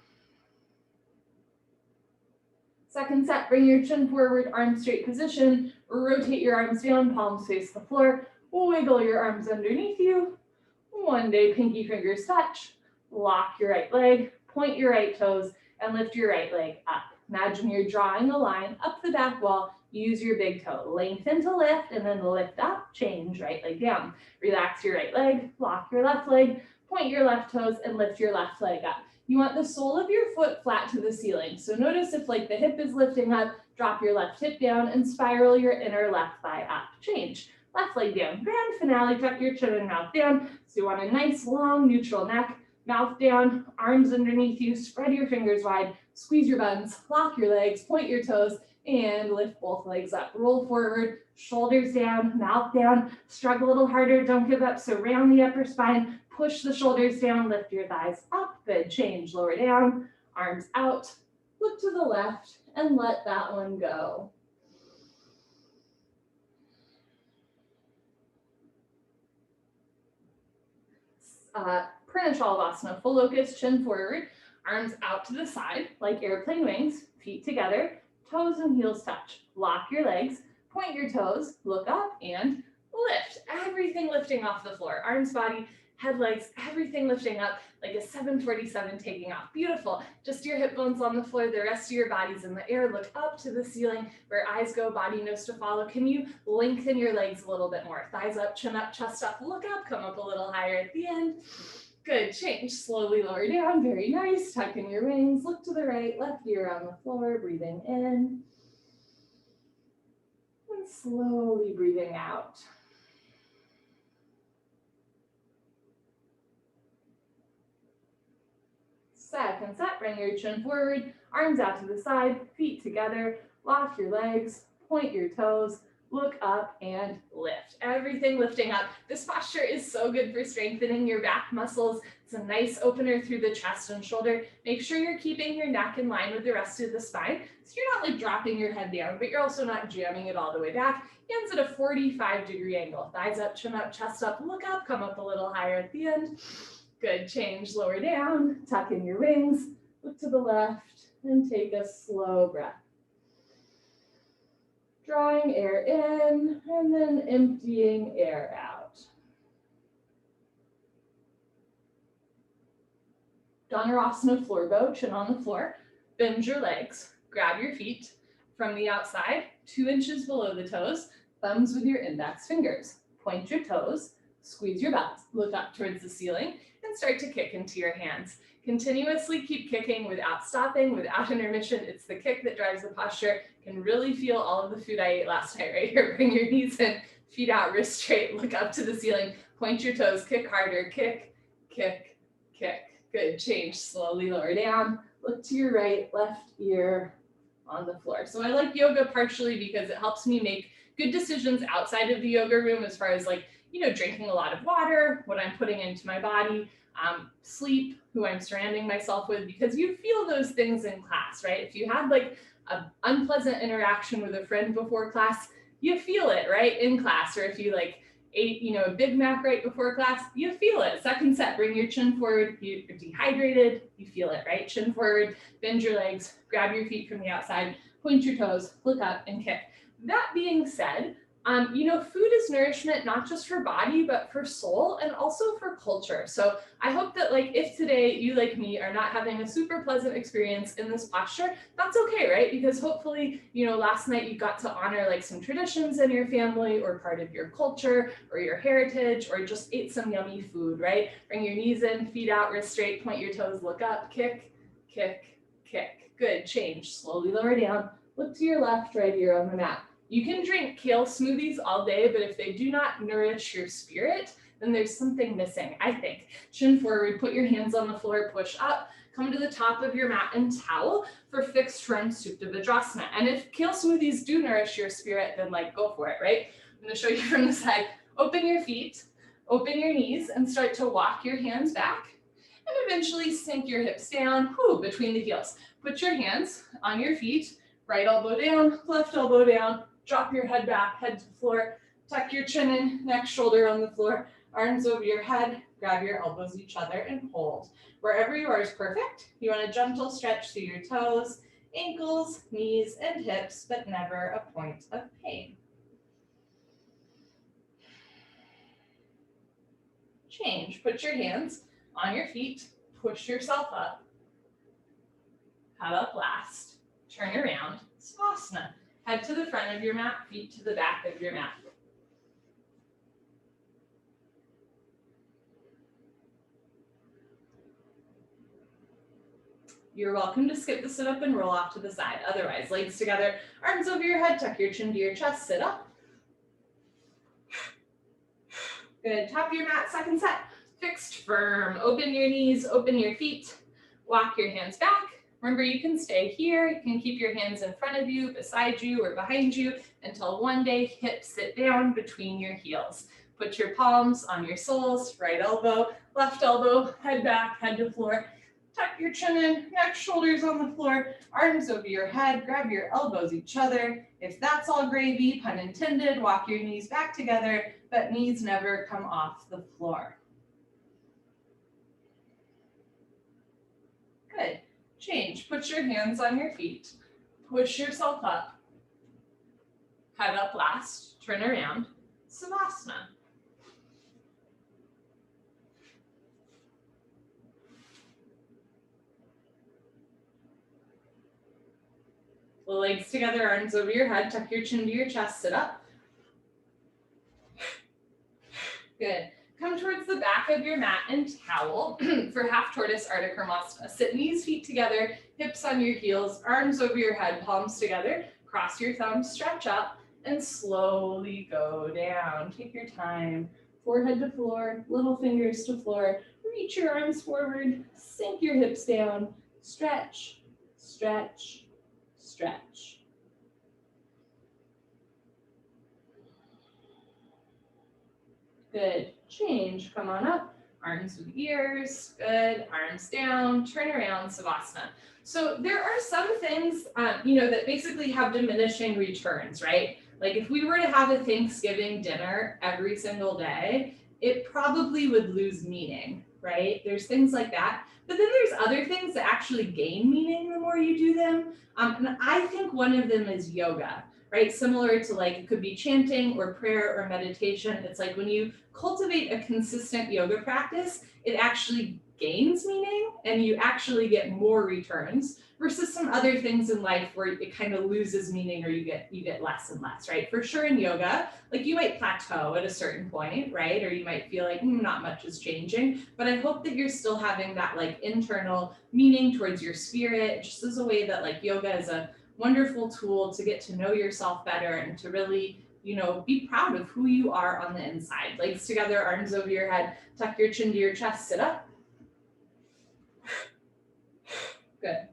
Second set, bring your chin forward, arm straight position, rotate your arms down, palms face the floor, wiggle your arms underneath you. One day, pinky fingers touch. Lock your right leg, point your right toes, and lift your right leg up. Imagine you're drawing a line up the back wall. Use your big toe. Lengthen to lift and then lift up. Change, right leg down. Relax your right leg, lock your left leg, point your left toes, and lift your left leg up. You want the sole of your foot flat to the ceiling. So notice if like the hip is lifting up, drop your left hip down and spiral your inner left thigh up. Change. Left leg down. Grand finale, tuck your chin and mouth down. So you want a nice long neutral neck. Mouth down, arms underneath you, spread your fingers wide, squeeze your buns, lock your legs, point your toes, and lift both legs up. Roll forward, shoulders down, mouth down, struggle a little harder, don't give up. So round the upper spine, push the shoulders down, lift your thighs up. Good, change, lower down, arms out, look to the left, and let that one go. Pranay Shalabhasana, full locust, chin forward, arms out to the side like airplane wings, feet together, toes and heels touch. Lock your legs, point your toes, look up and lift. Everything lifting off the floor. Arms, body, head, legs, everything lifting up like a 747 taking off. Beautiful. Just your hip bones on the floor. The rest of your body's in the air. Look up to the ceiling where eyes go, body knows to follow. Can you lengthen your legs a little bit more? Thighs up, chin up, chest up. Look up, come up a little higher at the end. Good, change, slowly lower down, very nice. Tuck in your wings, look to the right, left ear on the floor, breathing in. And slowly breathing out. Second set, bring your chin forward, arms out to the side, feet together, lock your legs, point your toes, look up and lift. Everything lifting up. This posture is so good for strengthening your back muscles. It's a nice opener through the chest and shoulder. Make sure you're keeping your neck in line with the rest of the spine. So you're not like dropping your head down, but you're also not jamming it all the way back. Hands at a 45-degree angle. Thighs up, chin up, chest up, look up, come up a little higher at the end. Good, change, lower down, tuck in your wings, look to the left, and take a slow breath. Drawing air in, and then emptying air out. Dhanurasana floor bow, chin on the floor. Bend your legs, grab your feet from the outside, 2 inches below the toes, thumbs with your index fingers. Point your toes, squeeze your butt, look up towards the ceiling, and start to kick into your hands. Continuously keep kicking without stopping, without intermission. It's the kick that drives the posture. You can really feel all of the food I ate last night right here. Bring your knees in, feet out, wrist straight, look up to the ceiling, point your toes, kick harder, kick, kick, kick. Good, change, slowly lower down, look to your right, left ear on the floor. So I like yoga partially because it helps me make good decisions outside of the yoga room as far as like, drinking a lot of water, what I'm putting into my body, sleep, who I'm surrounding myself with, because you feel those things in class, right? If you had like an unpleasant interaction with a friend before class, you feel it, right, in class. Or if you like ate, a Big Mac right before class, you feel it. Second set, bring your chin forward. You're dehydrated, you feel it, right? Chin forward, bend your legs, grab your feet from the outside, point your toes, look up and kick. That being said, food is nourishment, not just for body, but for soul and also for culture. So I hope that if today you like me are not having a super pleasant experience in this posture, that's okay, right? Because hopefully, last night you got to honor some traditions in your family or part of your culture or your heritage, or just ate some yummy food, right? Bring your knees in, feet out, wrist straight, point your toes, look up, kick, kick, kick. Good, change, slowly lower down, look to your left, right ear on the mat. You can drink kale smoothies all day, but if they do not nourish your spirit, then there's something missing, I think. Chin forward, put your hands on the floor, push up, come to the top of your mat and towel for fixed firm Supta Vajrasana. And if kale smoothies do nourish your spirit, then go for it, right? I'm gonna show you from the side. Open your feet, open your knees, and start to walk your hands back. And eventually sink your hips down, between the heels. Put your hands on your feet, right elbow down, left elbow down, drop your head back, head to the floor, tuck your chin in, neck, shoulder on the floor, arms over your head, grab your elbows each other and hold. Wherever you are is perfect. You want a gentle stretch through your toes, ankles, knees, and hips, but never a point of pain. Change, put your hands on your feet, push yourself up, head up last, turn around, Savasana. Head to the front of your mat, feet to the back of your mat. You're welcome to skip the sit up and roll off to the side. Otherwise, legs together, arms over your head, tuck your chin to your chest, sit up. Good, top of your mat, second set. Fixed firm, open your knees, open your feet, walk your hands back. Remember, you can stay here, you can keep your hands in front of you, beside you, or behind you until one day hips sit down between your heels. Put your palms on your soles, right elbow, left elbow, head back, head to floor. Tuck your chin in, neck, shoulders on the floor, arms over your head, grab your elbows each other. If that's all gravy, pun intended, walk your knees back together, but knees never come off the floor. Good. Change, put your hands on your feet, push yourself up, head up last, turn around, Savasana. The legs together, arms over your head, tuck your chin to your chest, sit up. Good. Come towards the back of your mat and towel for half tortoise Ardha Karmasana. Sit knees, feet together, hips on your heels, arms over your head, palms together. Cross your thumbs, stretch up, and slowly go down. Take your time. Forehead to floor, little fingers to floor. Reach your arms forward, sink your hips down. Stretch, stretch, stretch. Good. Change. Come on up. Arms with ears. Good. Arms down. Turn around. Savasana. So there are some things, that basically have diminishing returns, right? Like if we were to have a Thanksgiving dinner every single day, it probably would lose meaning, right? There's things like that. But then there's other things that actually gain meaning the more you do them. And I think one of them is yoga, right? Similar to like, it could be chanting or prayer or meditation. It's like when you cultivate a consistent yoga practice, it actually gains meaning and you actually get more returns versus some other things in life where it kind of loses meaning or you get less and less, right? For sure in yoga, like you might plateau at a certain point, right? Or you might feel like not much is changing, but I hope that you're still having that like internal meaning towards your spirit, just as a way that like yoga is a wonderful tool to get to know yourself better and to really, be proud of who you are on the inside. Legs together, arms over your head, tuck your chin to your chest, sit up. Good.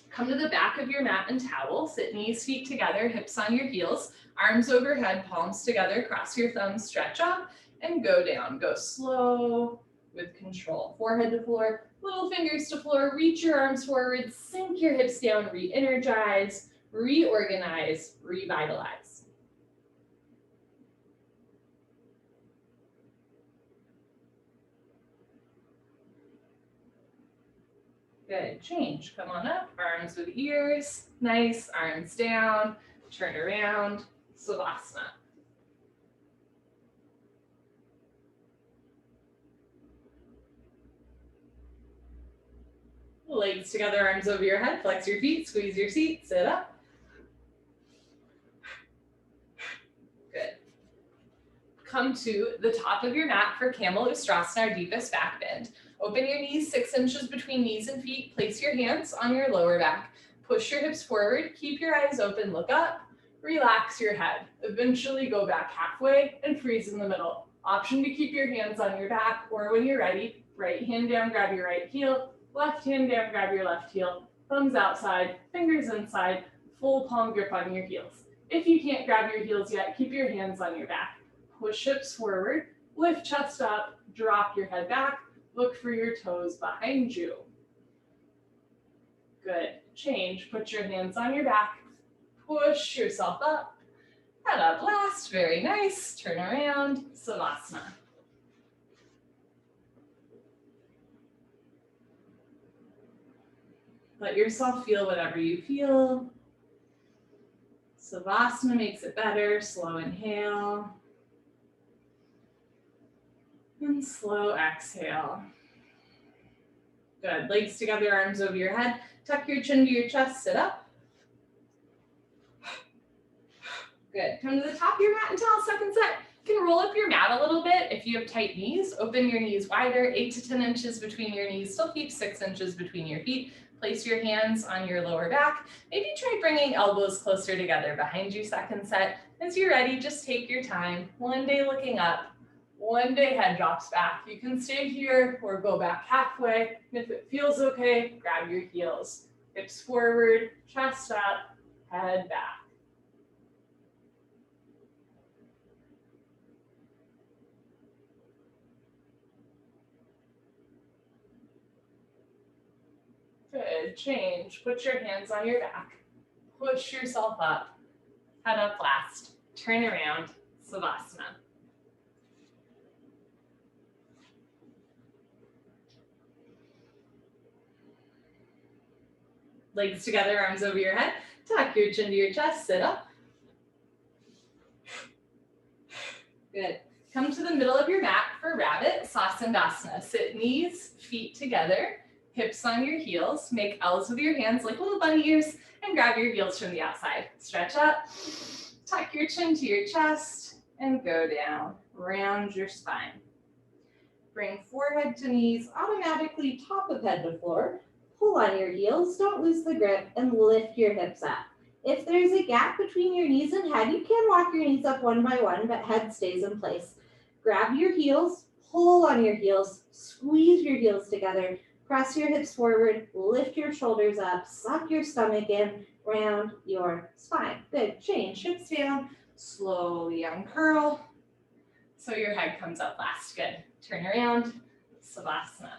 Come to the back of your mat and towel, sit knees, feet together, hips on your heels, arms overhead, palms together, cross your thumbs, stretch up, and go down. Go slow with control. Forehead to floor, little fingers to floor, reach your arms forward, sink your hips down, re-energize, reorganize, revitalize. Good, change, come on up, arms with ears, nice, arms down, turn around, Savasana. Legs together, arms over your head, flex your feet, squeeze your seat, sit up. Good. Come to the top of your mat for Camel Ustrasana, our deepest back bend. Open your knees 6 inches between knees and feet. Place your hands on your lower back. Push your hips forward. Keep your eyes open. Look up. Relax your head. Eventually go back halfway and freeze in the middle. Option to keep your hands on your back, or when you're ready, right hand down, grab your right heel. Left hand down, grab your left heel. Thumbs outside, fingers inside. Full palm grip on your heels. If you can't grab your heels yet, keep your hands on your back. Push hips forward. Lift chest up. Drop your head back. Look for your toes behind you. Good. Change. Put your hands on your back. Push yourself up. Head up last. Very nice. Turn around. Savasana. Let yourself feel whatever you feel. Savasana makes it better. Slow inhale. And slow exhale. Good. Legs together, arms over your head. Tuck your chin to your chest, sit up. Good. Come to the top of your mat and towel, second set. You can roll up your mat a little bit. If you have tight knees, open your knees wider, 8 to 10 inches between your knees. Still keep 6 inches between your feet. Place your hands on your lower back. Maybe try bringing elbows closer together behind you, second set. As you're ready, just take your time. One day looking up. One day head drops back. You can stay here or go back halfway. And if it feels okay, grab your heels. Hips forward, chest up, head back. Good, change. Put your hands on your back. Push yourself up. Head up last. Turn around, Savasana. Legs together, arms over your head. Tuck your chin to your chest, sit up. Good. Come to the middle of your mat for Rabbit Sasandasana. Sit knees, feet together, hips on your heels. Make L's with your hands like little bunny ears and grab your heels from the outside. Stretch up, tuck your chin to your chest and go down. Round your spine. Bring forehead to knees, automatically top of head to floor. Pull on your heels, don't lose the grip, and lift your hips up. If there's a gap between your knees and head, you can walk your knees up one by one, but head stays in place. Grab your heels, pull on your heels, squeeze your heels together, press your hips forward, lift your shoulders up, suck your stomach in, round your spine. Good, change, hips down, slowly uncurl. So your head comes up last, good. Turn around, Savasana.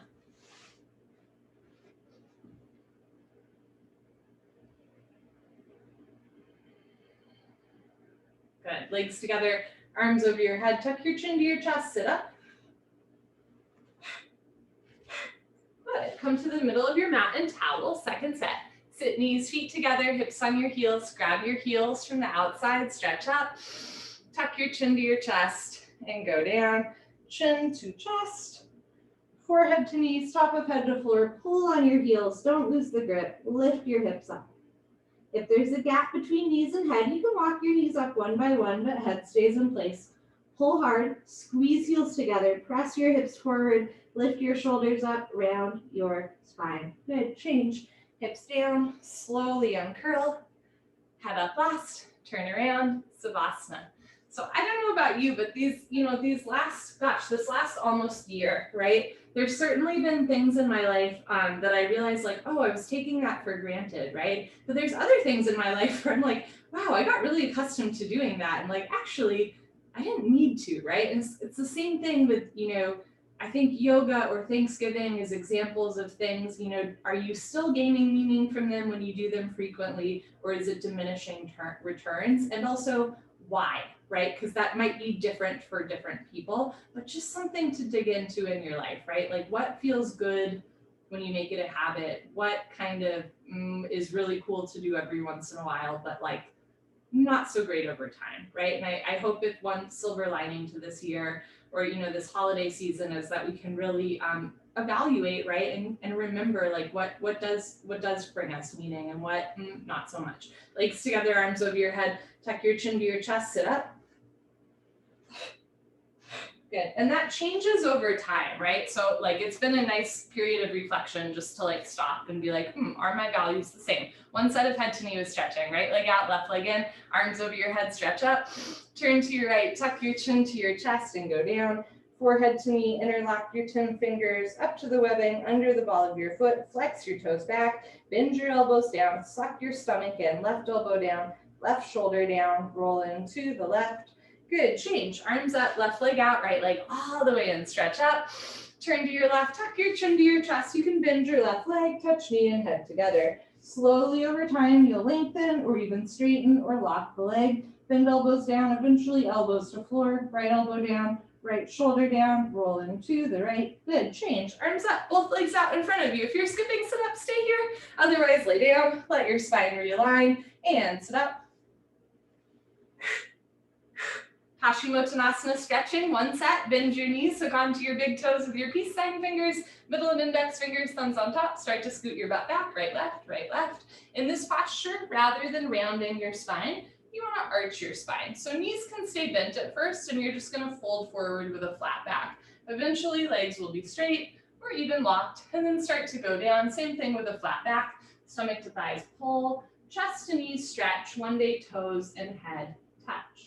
Good, legs together, arms over your head, tuck your chin to your chest, sit up. Good, come to the middle of your mat and towel, second set. Sit knees, feet together, hips on your heels, grab your heels from the outside, stretch up, tuck your chin to your chest, and go down, chin to chest, forehead to knees, top of head to floor, pull on your heels, don't lose the grip, lift your hips up. If there's a gap between knees and head, you can walk your knees up one by one, but head stays in place. Pull hard, squeeze heels together, press your hips forward, lift your shoulders up, round your spine. Good, change. Hips down, slowly uncurl, head up last, turn around, Savasana. So I don't know about you, but this last almost year, right? There's certainly been things in my life that I realized like, oh, I was taking that for granted, right? But there's other things in my life where I'm like, wow, I got really accustomed to doing that. And like, actually, I didn't need to, right? And it's the same thing with, I think yoga or Thanksgiving is examples of things, are you still gaining meaning from them when you do them frequently, or is it diminishing returns? And also why, right? Because that might be different for different people, but just something to dig into in your life, right? Like what feels good when you make it a habit? What kind of is really cool to do every once in a while, but like not so great over time, right? And I hope if one silver lining to this year or, this holiday season is that we can really evaluate, right? And remember like what does bring us meaning and what not so much. Legs together, arms over your head, tuck your chin to your chest, sit up. Good, and that changes over time, right? So like it's been a nice period of reflection just to like stop and be like, are my values the same? One set of head to knee was stretching, right leg out, left leg in, arms over your head, stretch up, turn to your right, tuck your chin to your chest and go down, forehead to knee, interlock your 10 fingers up to the webbing, under the ball of your foot, flex your toes back, bend your elbows down, suck your stomach in, left elbow down, left shoulder down, roll into the left. Good, change, arms up, left leg out, right leg all the way in, stretch up, turn to your left, tuck your chin to your chest, you can bend your left leg, touch knee and head together. Slowly over time, you'll lengthen or even straighten or lock the leg, bend elbows down, eventually elbows to floor, right elbow down, right shoulder down, roll into the right, good, change, arms up, both legs out in front of you. If you're skipping, sit up, stay here, otherwise lay down, let your spine realign, and sit up. Paschimottanasana stretching, one set, bend your knees, hook onto your big toes with your peace sign fingers, middle and index fingers, thumbs on top, start to scoot your butt back, right, left, right, left. In this posture, rather than rounding your spine, you want to arch your spine. So knees can stay bent at first, and you're just going to fold forward with a flat back. Eventually, legs will be straight or even locked, and then start to go down. Same thing with a flat back, stomach to thighs pull, chest to knees stretch, one day toes and head touch.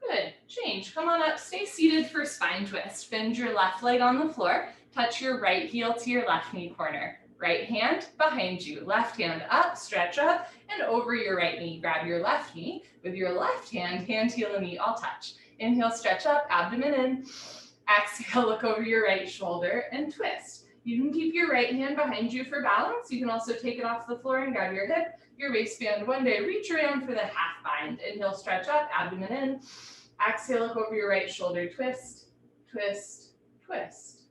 Good, change, come on up, stay seated for spine twist. Bend your left leg on the floor, touch your right heel to your left knee corner. Right hand behind you, left hand up, stretch up, and over your right knee. Grab your left knee with your left hand, heel, and knee all touch. Inhale, stretch up, abdomen in. Exhale, look over your right shoulder and twist. You can keep your right hand behind you for balance. You can also take it off the floor and grab your hip, your waistband one day. Reach around for the half bind. Inhale, stretch up, abdomen in. Exhale, look over your right shoulder, twist, twist, twist.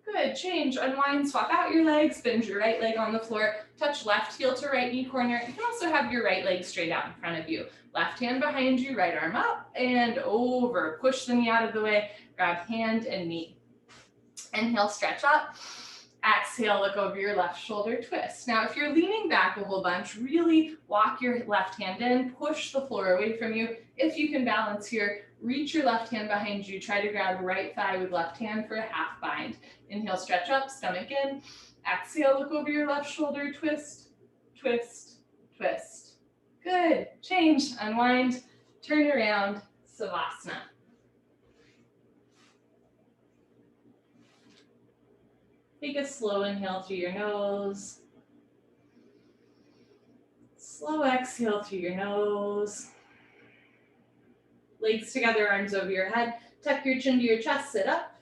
Good, change, unwind, swap out your legs, bend your right leg on the floor, touch left heel to right knee corner. You can also have your right leg straight out in front of you. Left hand behind you, right arm up and over. Push the knee out of the way, grab hand and knee. Inhale, stretch up. Exhale, look over your left shoulder, twist. Now, if you're leaning back a whole bunch, really walk your left hand in, push the floor away from you. If you can balance here, reach your left hand behind you. Try to grab right thigh with left hand for a half bind. Inhale, stretch up, stomach in. Exhale, look over your left shoulder, twist, twist, twist. Good. Change, unwind, turn around, Savasana. Take a slow inhale through your nose. Slow exhale through your nose. Legs together, arms over your head. Tuck your chin to your chest, sit up.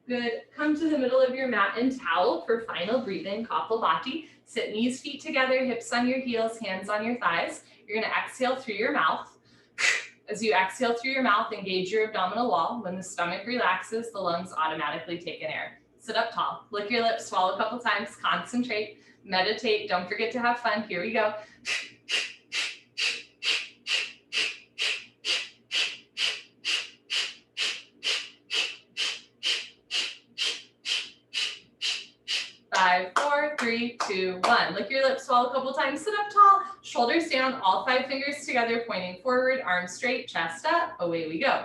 Good. Come to the middle of your mat in towel for final breathing, Kapalabhati. Sit knees, feet together, hips on your heels, hands on your thighs. You're going to exhale through your mouth. As you exhale through your mouth, engage your abdominal wall. When the stomach relaxes, the lungs automatically take in air. Sit up tall. Lick your lips, swallow a couple times, concentrate, meditate. Don't forget to have fun. Here we go. 5, 4, 3, 2, 1. Lick your lips, swallow a couple times, sit up tall, shoulders down, all 5 fingers together, pointing forward, arms straight, chest up, away we go.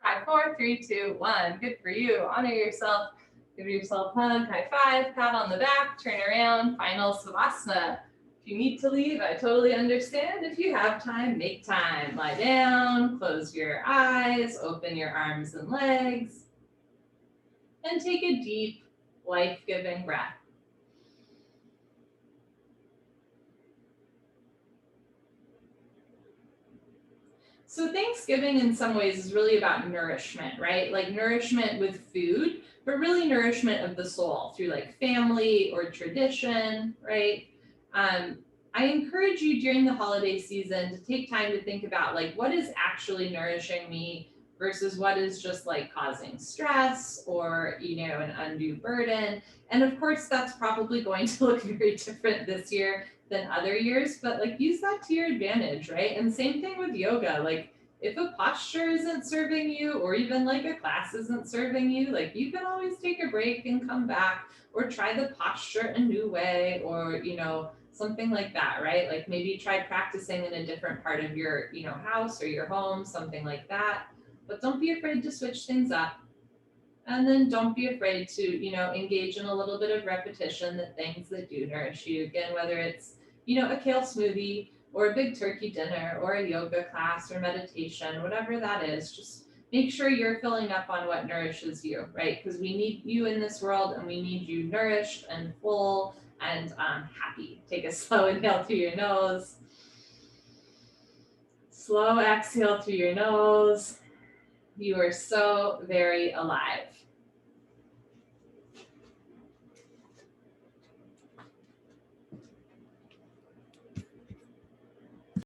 Five, 4, 3, 2, 1. Good for you. Honor yourself. Give yourself a hug, high five, pat on the back, turn around, final Savasana. If you need to leave, I totally understand. If you have time, make time. Lie down, close your eyes, open your arms and legs, and take a deep, life-giving breath. So Thanksgiving in some ways is really about nourishment, right? Like nourishment with food, but really nourishment of the soul through like family or tradition, right? I encourage you during the holiday season to take time to think about like what is actually nourishing me versus what is just like causing stress or, you know, an undue burden. And of course, that's probably going to look very different this year than other years, but like use that to your advantage, right? And same thing with yoga. Like if a posture isn't serving you or even like a class isn't serving you, like you can always take a break and come back or try the posture a new way or, you know, something like that, right? Like maybe try practicing in a different part of your, you know, house or your home, something like that. But don't be afraid to switch things up. And then don't be afraid to, you know, engage in a little bit of repetition, the things that do nourish you. Again, whether it's, you know, a kale smoothie or a big turkey dinner or a yoga class or meditation, whatever that is, just make sure you're filling up on what nourishes you, right? Because we need you in this world and we need you nourished and full and happy. Take a slow inhale through your nose. Slow exhale through your nose. You are so very alive.